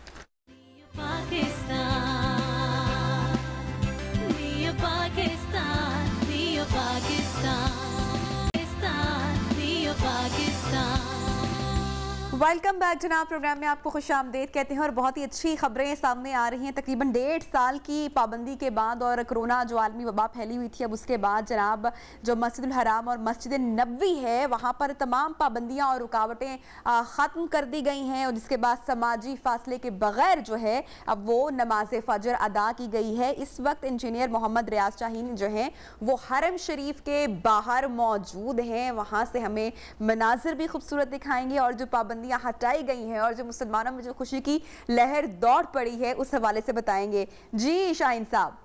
वेलकम बैक जनाब, प्रोग्राम में आपको खुशामदीद कहते हैं और बहुत ही अच्छी खबरें सामने आ रही हैं। तकरीबन 1.5 साल की पाबंदी के बाद और कोरोना जो आलमी वबा फैली हुई थी, अब उसके बाद जनाब जो मस्जिदुल हराम और मस्जिद नबवी है वहाँ पर तमाम पाबंदियाँ और रुकावटें ख़त्म कर दी गई हैं और जिसके बाद समाजी फासले के बगैर जो है अब वो नमाज फ़जर अदा की गई है। इस वक्त इंजीनियर मोहम्मद रियाज शाहीन जो हैं वो हरम शरीफ के बाहर मौजूद हैं, वहाँ से हमें मनाजिर भी खूबसूरत दिखाएंगे और जो पाबंदी हटाई गई हैं और जो मुसलमानों में जो खुशी की लहर दौड़ पड़ी है उस हवाले से बताएंगे। जी शाहीन साहब।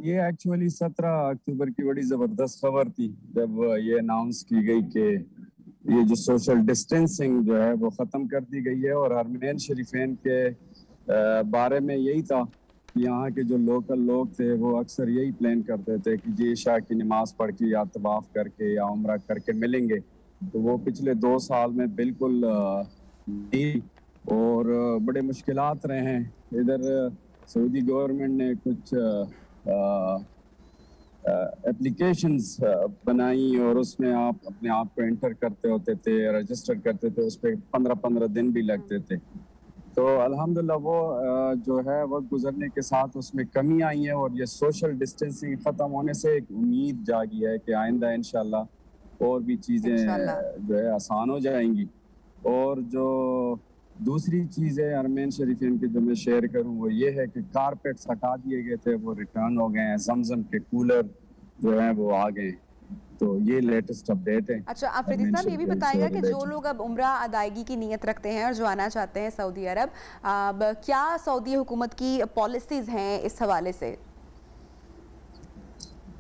ये एक्चुअली 17 अक्टूबर की बड़ी जबरदस्त खबर थी जब ये अनाउंस की गई कि ये जो सोशल डिस्टेंसिंग जो है वो खत्म कर दी गई है और हरमैन शरीफैन के बारे में यही था कि यहाँ के जो लोकल लोग थे वो अक्सर यही प्लान करते थे कि जी इशा की नमाज पढ़ के या तवाफ करके या उम्रा करके मिलेंगे, तो वो पिछले 2 साल में बिल्कुल नहीं और बड़े मुश्किलात रहे हैं। इधर सऊदी गवर्नमेंट ने कुछ एप्लीकेशंस बनाई और उसमें आप अपने आप को एंटर करते होते थे, रजिस्टर करते थे, उस पर 15-15 दिन भी लगते थे। तो अल्हम्दुलिल्लाह वो जो है वक्त गुजरने के साथ उसमें कमी आई है और ये सोशल डिस्टेंसिंग ख़त्म होने से एक उम्मीद जागी है कि आइंदा इंशाल्लाह और भी चीज़ें जो है आसान हो जाएंगी। और जो दूसरी चीज़ है हरमैन शरीफीन की जो मैं शेयर करूं वो ये है कि कारपेट्स हटा दिए गए थे, वो रिटर्न हो गए हैं, जमजम के कूलर जो हैं वो आ गए, तो ये लेटेस्ट अपडेट है। अच्छा, आफरीदी साहब ये भी बताएगा कि जो लोग अब उम्रा अदायगी की नीयत रखते हैं और जो आना चाहते हैं सऊदी अरब, अब क्या सऊदी हुकूमत की पॉलिसीज़ हैं इस हवाले से?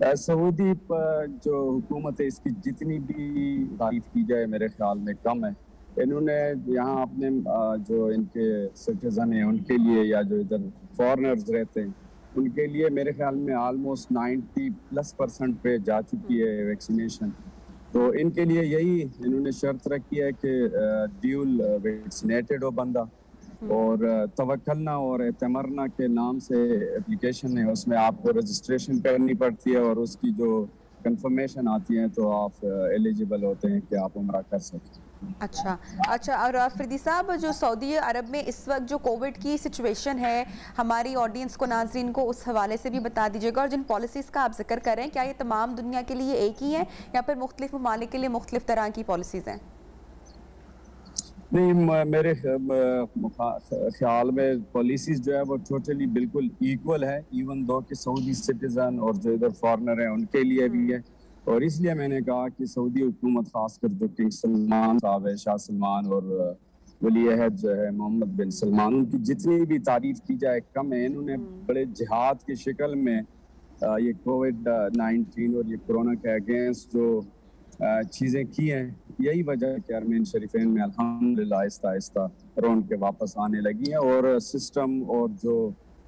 सऊदी जो हुकूमत है इसकी जितनी भी तारीफ की जाए मेरे ख्याल में कम है। इन्होंने यहाँ अपने जो इनके सिटीजन हैं उनके लिए या जो इधर फॉरेनर्स रहते हैं उनके लिए मेरे ख्याल में ऑलमोस्ट 90+% पे जा चुकी है वैक्सीनेशन तो इनके लिए यही इन्होंने शर्त रखी है कि ड्यूल वैक्सीनेटेड हो बंदा, और तवक्कलना और एतमरना के नाम से एप्लीकेशन है, उसमें आपको रजिस्ट्रेशन करनी पड़ती है और उसकी जो कंफर्मेशन आती है तो आप एलिजिबल होते हैं कि आप उम्रा कर सकें। अच्छा, और फरीदी साहब, जो सऊदी अरब में इस वक्त जो कोविड की सिचुएशन है, हमारी ऑडियंस को, नाजरीन को उस हवाले से भी बता दीजिएगा। और जिन पॉलिसीज़ का आप जिक्र कर रहे हैं, क्या ये तमाम दुनिया के लिए एक ही है या फिर मुख्तलिफ ममालिक के लिए मुख्तलिफ तरह की पॉलिसीज़ हैं? नहीं, मेरे ख्याल में पॉलिसीज जो है वो टोटली बिल्कुल इक्वल है, इवन दो कि सऊदी सिटीजन और जो इधर फॉरेनर हैं उनके लिए भी है। और इसलिए मैंने कहा कि सऊदी हुकूमत, खासकर जो किंग सलमान साहब है, शाह सलमान, और वली अहद जो है मोहम्मद बिन सलमान, उनकी जितनी भी तारीफ की जाए कम है। इन्होंने बड़े जिहाद की शक्ल में ये कोविड-19 और ये कोरोना के अगेंस्ट जो चीज़ें की हैं, यही वजह है कि अरमीन शरीफेन में अल्हम्दुलिल्लाह आहिस्ता आहिस्ता रौनक के वापस आने लगी हैं। और सिस्टम और जो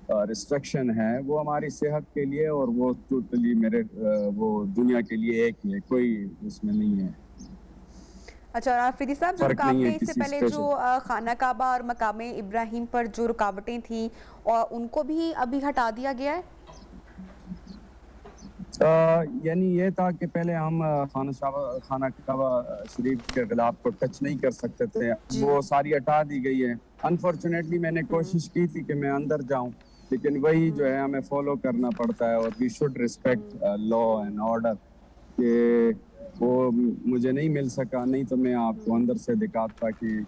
रिस्ट्रिक्शन है वो हमारी सेहत के लिए, और वो टोटली वो दुनिया के लिए एक ही है, कोई उसमें नहीं है। अच्छा, और फरीदी साहब, जो रुकावटें इससे पहले जो खाना काबा और मकामे इब्राहिम पर जो रुकावटें थी, और उनको भी अभी हटा दिया गया है? यानी ये था कि पहले हम खाना काबा शरीफ के खिलाफ को टच नहीं कर सकते थे, वो सारी हटा दी गई है। अनफॉर्चुनेटली मैंने कोशिश की थी कि मैं अंदर जाऊं, लेकिन वही जो है हमें फॉलो करना पड़ता है, और we should respect law and order, कि वो मुझे नहीं मिल सका। नहीं तो मैं आपको अंदर से दिखाता कि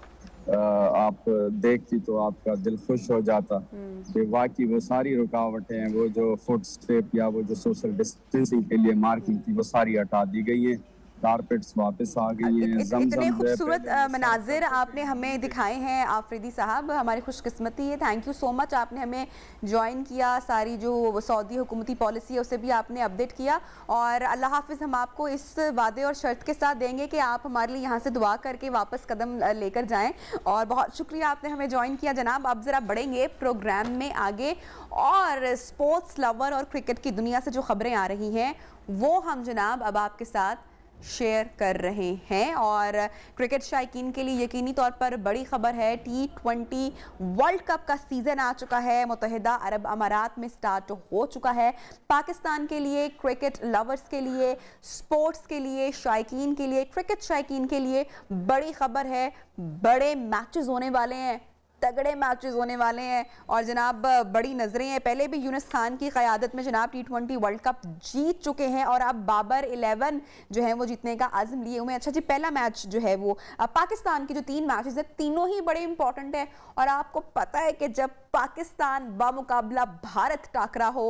आप देखती तो आपका दिल खुश हो जाता कि वाकई वो सारी रुकावटें हैं, वो जो फुट स्टेप या वो जो सोशल डिस्टेंसिंग के लिए मार्किंग थी, वो सारी हटा दी गई है। कारपेट्स वापस आ गई हैं। इतने खूबसूरत मनाजिर आपने हमें दिखाए हैं आफरीदी साहब, हमारी खुशकिस्मती है। थैंक यू सो मच, आपने हमें ज्वाइन किया, सारी जो सऊदी हुकूमती पॉलिसी है उसे भी आपने अपडेट किया। और अल्लाह हाफिज़, हम आपको इस वादे और शर्त के साथ देंगे कि आप हमारे लिए यहाँ से दुआ करके वापस कदम लेकर जाएँ। और बहुत शुक्रिया, आपने हमें ज्वाइन किया जनाब। अब ज़रा बढ़ेंगे प्रोग्राम में आगे, और स्पोर्ट्स लवर और क्रिकेट की दुनिया से जो खबरें आ रही हैं वो हम जनाब अब आपके साथ शेयर कर रहे हैं। और क्रिकेट शायकीन के लिए यकीनी तौर पर बड़ी खबर है, T20 वर्ल्ड कप का सीज़न आ चुका है, मुत्तहिदा अरब अमारात में स्टार्ट हो चुका है। पाकिस्तान के लिए, क्रिकेट लवर्स के लिए, स्पोर्ट्स के लिए, शायकीन के लिए, क्रिकेट शायकीन के लिए बड़ी खबर है। बड़े मैचेस होने वाले हैं, तगड़े मैचेस होने वाले हैं, और जनाब बड़ी नज़रें हैं। पहले भी यूनुस खान की क़यादत में जनाब T20 वर्ल्ड कप जीत चुके हैं, और अब बाबर 11 जो है वो जीतने का आज़म लिए हुए हैं। अच्छा जी, पहला मैच जो है वो पाकिस्तान की जो 3 मैचेस हैं, तीनों ही बड़े इंपॉर्टेंट है। और आपको पता है कि जब पाकिस्तान बामुकाबला भारत टाकरा हो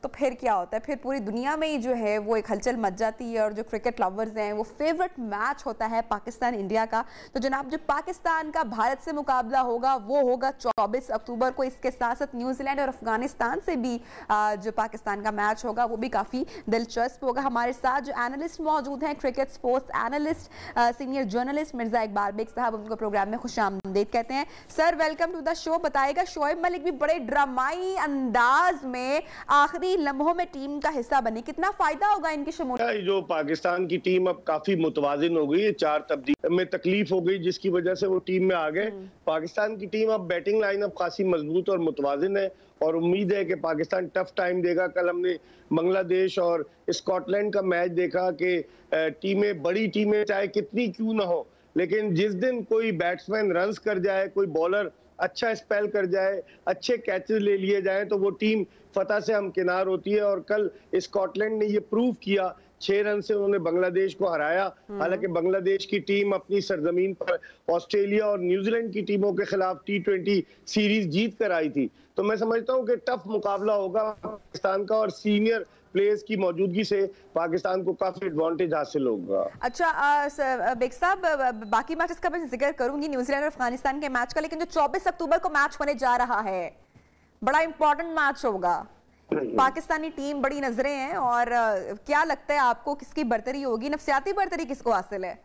तो फिर क्या होता है, फिर पूरी दुनिया में ही जो है वो एक हलचल मच जाती है। और जो क्रिकेट लवर्स हैं, वो फेवरेट मैच होता है पाकिस्तान इंडिया का। तो जनाब, जो पाकिस्तान का भारत से मुकाबला होगा वो होगा 24 अक्टूबर को। इसके साथ साथ न्यूजीलैंड और अफगानिस्तान से भी जो पाकिस्तान का मैच होगा वो भी काफ़ी दिलचस्प होगा। हमारे साथ जो एनालिस्ट मौजूद हैं, cricket sports analyst, senior journalist Mirza Iqbal Baig sahab, उनको प्रोग्राम में खुशामदीद कहते हैं। Sir, welcome to the show. बताएगा, शोएब मलिक भी बड़े ड्रामाई अंदाज में आखिरी लम्हों में टीम का हिस्सा बने, कितना फायदा होगा इनकी शमूलियत? जो पाकिस्तान की टीम अब काफी मुतवाजिन हो गई है, 4 तब्दीली में तकलीफ हो गई जिसकी वजह से वो टीम में आ गए। पाकिस्तान की टीम अब बैटिंग लाइनअप खासी मजबूत और मुतवाजिन है, और उम्मीद है कि पाकिस्तान टफ टाइम देगा। कल हमने बांग्लादेश और स्कॉटलैंड का मैच देखा कि टीमें, बड़ी टीमें चाहे कितनी क्यों ना हो, लेकिन जिस दिन कोई बैट्समैन रन्स कर जाए, कोई बॉलर अच्छा स्पेल कर जाए, अच्छे कैचेस ले लिए जाए, तो वो टीम फतह से हमकिनार होती है। और कल स्कॉटलैंड ने ये प्रूव किया, 6 रन से उन्होंने बांग्लादेश को हराया। हालांकि बांग्लादेश की टीम अपनी सरजमीन पर ऑस्ट्रेलिया और न्यूजीलैंड की टीमों के खिलाफ T20 सीरीज जीत कर आई थी। तो मैं समझता हूँ कि टफ मुकाबला होगा पाकिस्तान का, और सीनियर प्लेयर्स की मौजूदगी से पाकिस्तान को काफी एडवांटेज हासिल होगा। अच्छा बेग साहब, बाकी मैचेस का मैं जिक्र करूंगी, न्यूजीलैंड और अफगानिस्तान के मैच का, लेकिन जो 24 अक्टूबर को मैच होने जा रहा है, बड़ा इंपॉर्टेंट मैच होगा। पाकिस्तानी टीम बड़ी नजरें हैं, और क्या लगता है आपको किसकी बरतरी होगी, नफसियाती बरतरी किसको हासिल है?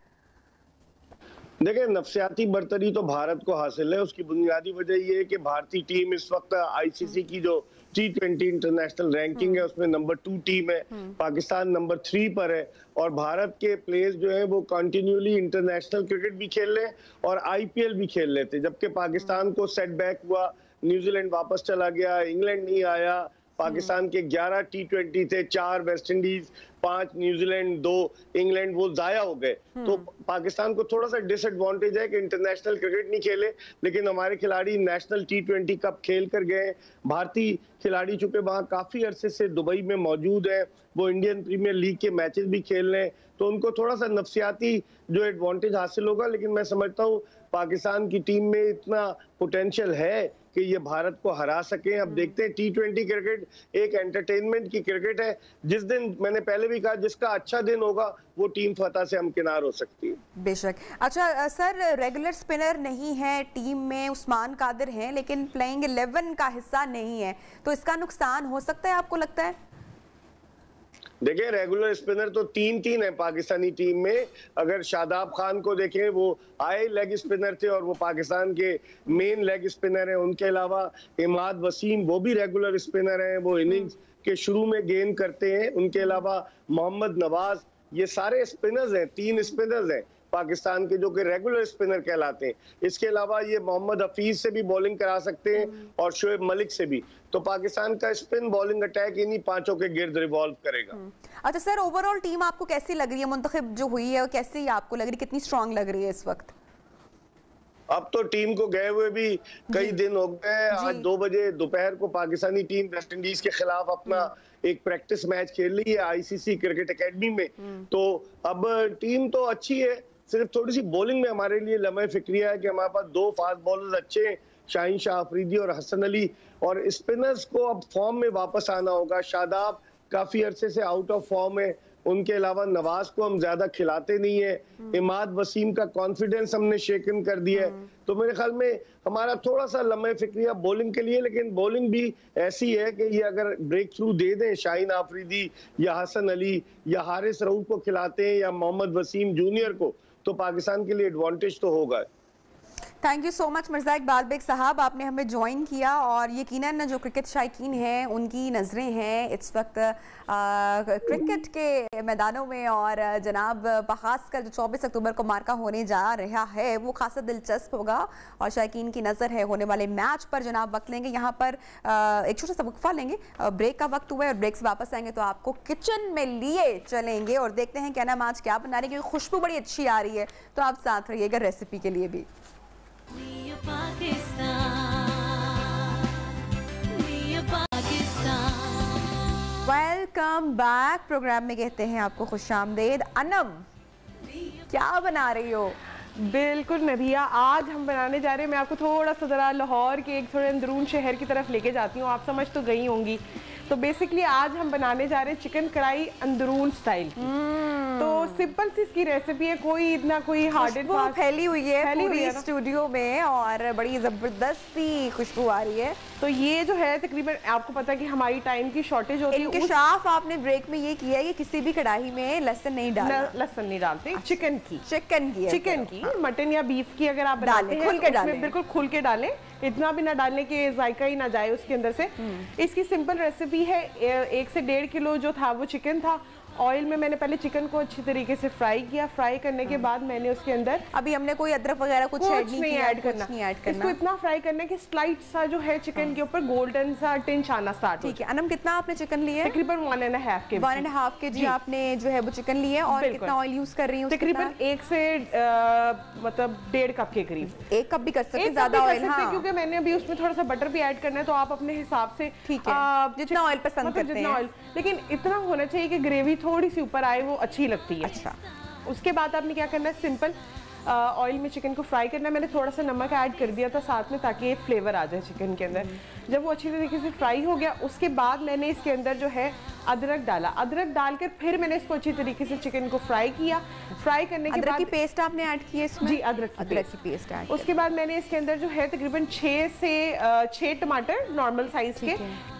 देखिए, नफसियाती बर्तरी तो भारत को हासिल है। उसकी बुनियादी वजह ये है कि भारतीय टीम इस वक्त आईसीसी की जो T20 इंटरनेशनल रैंकिंग है उसमें नंबर 2 टीम है, पाकिस्तान नंबर 3 पर है। और भारत के प्लेयर्स जो है वो कंटिन्यूली इंटरनेशनल क्रिकेट भी खेल रहे हैं और आईपीएल भी खेल रहे थे, जबकि पाकिस्तान को सेटबैक हुआ, न्यूजीलैंड वापस चला गया, इंग्लैंड नहीं आया। पाकिस्तान के 11 T20 थे, 4 वेस्ट इंडीज, 5 न्यूजीलैंड, 2 इंग्लैंड, वो जाया हो गए। तो पाकिस्तान को थोड़ा सा डिसएडवांटेज है कि इंटरनेशनल क्रिकेट नहीं खेले, लेकिन हमारे खिलाड़ी नेशनल T20 कप खेल कर गए। भारतीय खिलाड़ी चूंकि वहाँ काफी अरसे से दुबई में मौजूद है, वो इंडियन प्रीमियर लीग के मैचेस भी खेल रहे हैं, तो उनको थोड़ा सा नफसियाती जो एडवांटेज हासिल होगा। लेकिन मैं समझता हूँ पाकिस्तान की टीम में इतना पोटेंशियल है कि ये भारत को हरा सके। अब देखते हैं, T20 क्रिकेट एक एंटरटेनमेंट की क्रिकेट है। जिस दिन, मैंने पहले भी कहा, जिसका अच्छा दिन होगा वो टीम फतह से हमकिनार हो सकती है। बेशक। अच्छा सर, रेगुलर स्पिनर नहीं है टीम में, उस्मान कादिर हैं, लेकिन प्लेइंग 11 का हिस्सा नहीं है, तो इसका नुकसान हो सकता है आपको लगता है? देखिए, रेगुलर स्पिनर तो 3 है पाकिस्तानी टीम में। अगर शादाब खान को देखें, वो आए लेग स्पिनर थे और वो पाकिस्तान के मेन लेग स्पिनर हैं। उनके अलावा इमाद वसीम, वो भी रेगुलर स्पिनर हैं, वो इनिंग्स के शुरू में गेंद करते हैं। उनके अलावा मोहम्मद नवाज, ये सारे स्पिनर्स हैं, 3 स्पिनर्स हैं पाकिस्तान के जो कि रेगुलर स्पिनर कहलाते हैं। इसके अलावा ये मोहम्मद हफीज से भी बॉलिंग करा सकते हैं और शोएब मलिक से भी। तो पाकिस्तान का स्पिन बॉलिंग अटैक इन्हीं 5 के गिर्द रिवॉल्व करेगा। अच्छा सर, ओवरऑल टीम आपको कैसी लग रही है? मुंतखब जो हुई है कैसी आपको लग रही है, कितनी स्ट्रांग लग रही है इस वक्त? अब तो टीम को गए हुए भी कई दिन हो गए। आज 2 बजे दोपहर को पाकिस्तानी टीम वेस्ट इंडीज के खिलाफ अपना एक प्रैक्टिस मैच खेल रही है आईसीसी क्रिकेट एकेडमी में। तो अब टीम तो अच्छी है, सिर्फ थोड़ी सी बॉलिंग में हमारे लिए लम्हे फिक्रिया है कि हमारे पास 2 फास्ट बॉलर्स अच्छे हैं, शाहीन शाह अफरीदी और हसन अली, और स्पिनर्स को अब फॉर्म में वापस आना होगा। शादाब काफी अरसे से आउट ऑफ फॉर्म है, उनके अलावा नवाज को हम ज्यादा खिलाते नहीं है। इमाद वसीम का कॉन्फिडेंस हमने शेकन कर दिया है। तो मेरे ख्याल में हमारा थोड़ा सा लम्हे फिक्रिया बॉलिंग के लिए, लेकिन बॉलिंग भी ऐसी है कि ये अगर ब्रेक थ्रू दे दें, शाहीन आफरीदी या हसन अली या हारिस रऊफ को खिलाते हैं या मोहम्मद वसीम जूनियर को, तो पाकिस्तान के लिए एडवांटेज तो होगा। Thank you so much Mirza Iqbal Baig sahab, आपने हमें ज्वाइन किया। और यकीनन जो क्रिकेट शायकीन हैं उनकी नज़रें हैं इस वक्त क्रिकेट के मैदानों में, और जनाब खासकर जो 24 अक्टूबर को मार्का होने जा रहा है वो खासा दिलचस्प होगा, और शायकीन की नज़र है होने वाले मैच पर। जनाब वक्त लेंगे यहाँ पर, एक छोटा सा वक्फा लेंगे, ब्रेक का वक्त हुआ है, और ब्रेक से वापस आएंगे तो आपको किचन में लिए चलेंगे और देखते हैं क्या नाम आज क्या बना रही है, क्योंकि खुशबू बड़ी अच्छी आ रही है। तो आप साथ रहिएगा रेसिपी के लिए भी। Welcome back. प्रोग्राम में कहते हैं आपको खुशामदीद। अनम, क्या बना रही हो? बिल्कुल नबिया, आज हम बनाने जा रहे हैं, मैं आपको थोड़ा सा ज़रा लाहौर के एक थोड़े अंदरून शहर की तरफ लेके जाती हूँ, आप समझ तो गई होंगी। तो बेसिकली आज हम बनाने जा रहे हैं चिकन कढ़ाई अंदरून स्टाइल की। तो सिंपल सी इसकी रेसिपी है, कोई इतना कोई हार्ड एंड फास्ट फैली हुई है पूरी स्टूडियो में और बड़ी ज़बरदस्ती खुशबू आ रही है। तो ये जो है तकरीबन आपको पता है कि हमारी टाइम की शॉर्टेज होती है। इंकशाफ आपने ब्रेक में ये किया है कि किसी भी कढ़ाई में लहसुन नहीं डालना, लहसुन नहीं डालते। चिकन की मटन या बीफ की अगर आप बनाते हैं उसमें बिल्कुल खुल के डालें, इतना भी ना डालने के जायका ही ना जाए उसके अंदर से। इसकी सिंपल रेसिपी है, 1 से 1.5 किलो जो था वो चिकन था। ऑयल में मैंने पहले चिकन को अच्छी तरीके से फ्राई किया। फ्राई करने के बाद मैंने उसके अंदर, अभी हमने कोई अदरक वगैरह कुछ नहीं ऐड करना, इसको इतना फ्राई करना कि स्लाइट सा जो है चिकन के ऊपर गोल्डन सा टिंच आना स्टार्ट हो। ठीक है अनम, कितना आपने चिकन लिया है? तकरीबन 1.5 kg आपने जो है वो चिकन लिया है। और कितना ऑयल यूज कर रही हूँ? तकरीबन 1 से मतलब 1.5 कप के करीब। 1 कप भी कर सकते हैं, ज्यादा ऑयल, क्योंकि मैंने अभी उसमें थोड़ा सा बटर भी ऐड करना है, तो आप अपने हिसाब से ठीक है जितना ऑयल पसंद करते हैं। लेकिन इतना होना चाहिए कि ग्रेवी थोड़ी सी ऊपर आए, वो अच्छी लगती है। अच्छा, उसके बाद आपने क्या करना है, सिंपल ऑयल में चिकन को फ्राई करना है। मैंने थोड़ा सा नमक ऐड कर दिया था साथ में, ताकि एक फ्लेवर आ जाए चिकन के अंदर। जब वो अच्छी तरीके से फ्राई हो गया, उसके बाद मैंने इसके अंदर जो है अदरक डाला, अदरक डालकर फिर मैंने इसको अच्छी तरीके से चिकन को फ्राई किया। फ्राई करने के बाद अदरक की पेस्ट आपने ऐड की है इसमें? जी, अदरक की पेस्ट ऐड। उसके बाद मैंने इसके अंदर जो है तकरीबन 6 टमाटर नॉर्मल साइज के,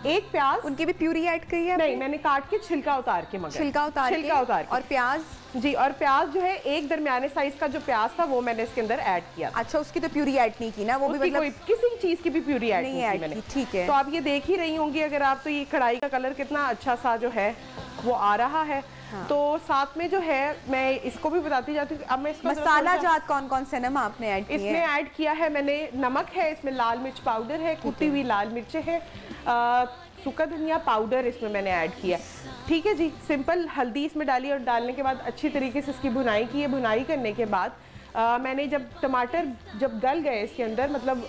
एक प्याज, उनकी भी प्यूरी ऐड की है? नहीं, मैंने काट के छिलका उतार के, मगर छिलका उतार के। और प्याज? जी, और प्याज जो है एक दरमियाने साइज का जो प्याज था वो मैंने इसके अंदर ऐड किया। अच्छा, उसकी तो प्यूरी ऐड नहीं की ना? वो भी मतलब किसी चीज की भी प्यूरी ऐड नहीं की मैंने। ठीक है। तो आप ये देख ही रही होंगी अगर आप, तो ये कढ़ाई का कलर कितना अच्छा सा जो है वो आ रहा है। हाँ। तो साथ में जो है मैं इसको भी बताती जाती हूँ। अब मैं इसको मसाला जात कौन कौन से नमक आपने ऐड किए? इसमें ऐड किया है मैंने, नमक है, इसमें लाल मिर्च पाउडर है, कुटी हुई लाल मिर्चें है, सूखा धनिया पाउडर इसमें मैंने ऐड किया। ठीक है जी, सिंपल हल्दी इसमें डाली और डालने के बाद अच्छी तरीके से इसकी भुनाई की है। भुनाई करने के बाद मैंने जब टमाटर जब गल गए इसके अंदर, मतलब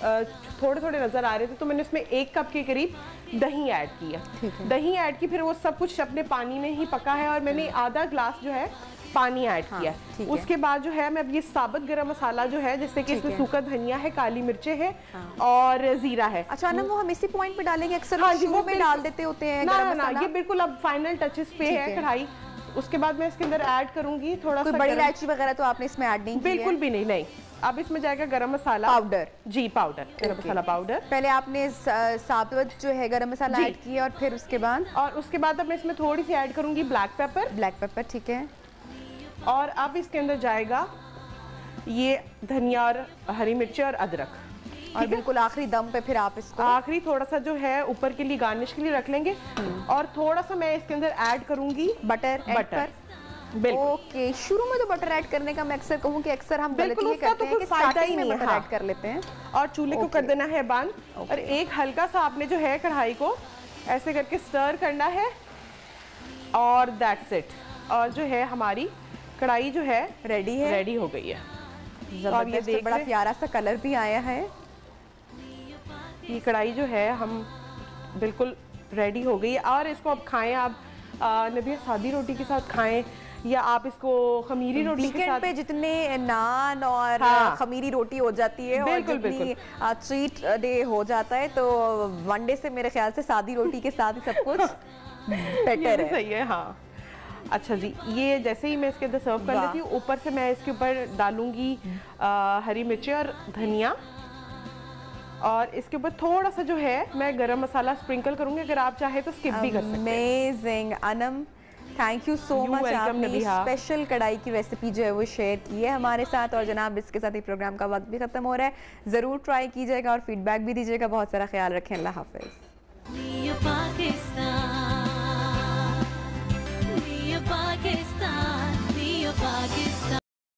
थोड़े थोड़े नज़र आ रहे थे, तो मैंने उसमें 1 कप के करीब दही ऐड किया। दही ऐड की, फिर वो सब कुछ अपने पानी में ही पका है और मैंने आधा ग्लास जो है पानी ऐड किया। उसके बाद जो है मैं अब ये साबुत गरम मसाला जो है, जैसे कि इसमें सूखा धनिया है, काली मिर्चें हैं और जीरा है। अच्छा ना, वो हम इसी पॉइंट पे डालेंगे? अक्सर वो में डाल देते होते हैं गरम मसाला। ये बिल्कुल अब फाइनल टचेस पे है कढ़ाई। उसके बाद मैं इसके अंदर ऐड करूंगी थोड़ा सा बड़ी इलायची वगैरह, तो आपने इसमें ऐड नहीं की? बिल्कुल भी नहीं, नहीं। अब इसमें जाएगा गरम मसाला पाउडर। जी, पाउडर, गरम मसाला पाउडर। पहले आपने साबुत जो है गरम मसाला ऐड किया और फिर उसके बाद? और उसके बाद अब मैं इसमें थोड़ी सी ऐड करूंगी ब्लैक पेपर। ब्लैक पेपर, ठीक है। और अब इसके अंदर जाएगा ये धनिया और हरी मिर्चें और अदरक। और बिल्कुल आखिरी दम पे फिर आप इसको आखिरी थोड़ा सा जो है ऊपर के लिए गार्निश के लिए रख लेंगे। और थोड़ा सा मैं इसके अंदर ऐड करूंगी बटर। ओके, शुरू में तो बटर ऐड करने का मैं अक्सर कहूँ कि अक्सर हम गलती ये करते हैं कि स्टार्टिंग में बटर ऐड कर लेते हैं। और चूल्हे को कर देना है बंद। और एक हल्का सा आपने जो है कढ़ाई को ऐसे करके स्टर करना है और दैट्स इट। और जो है हमारी कढ़ाई जो है रेडी हो गई है। अब ये देख, बड़ा प्यारा सा कलर भी आया है। ये कढ़ाई जो है हम बिल्कुल रेडी हो गई है। और इसको अब खाएं आप नबिया सादी रोटी के साथ खाएं, या आप इसको खमीरी रोटी के साथ। पे जितने नान और खमीरी रोटी हो जाती है और जितनी चीट डे हो जाता है, तो वनडे से मेरे ख्याल से सादी रोटी के साथ ही सब कुछ बेटर है। सही है, हाँ। अच्छा जी, ये जैसे ही मैं इसके अंदर सर्व कर लेती हूँ, ऊपर से मैं इसके ऊपर डालूंगी हरी मिर्ची और धनिया, और इसके ऊपर थोड़ा सा जो है मैं गरम मसाला स्प्रिंकल करूंगी। अगर आप चाहे तो स्किप भी कर सकते हैं। Amazing Anam, thank you so much. आपने स्पेशल कढ़ाई की रेसिपी जो है वो शेयर की है हमारे साथ। और जनाब, इसके साथ ही प्रोग्राम का वक्त भी खत्म हो रहा है। ज़रूर ट्राई कीजिएगा और फीडबैक भी दीजिएगा। बहुत सारा ख्याल रखें। अल्लाह हाफिज़।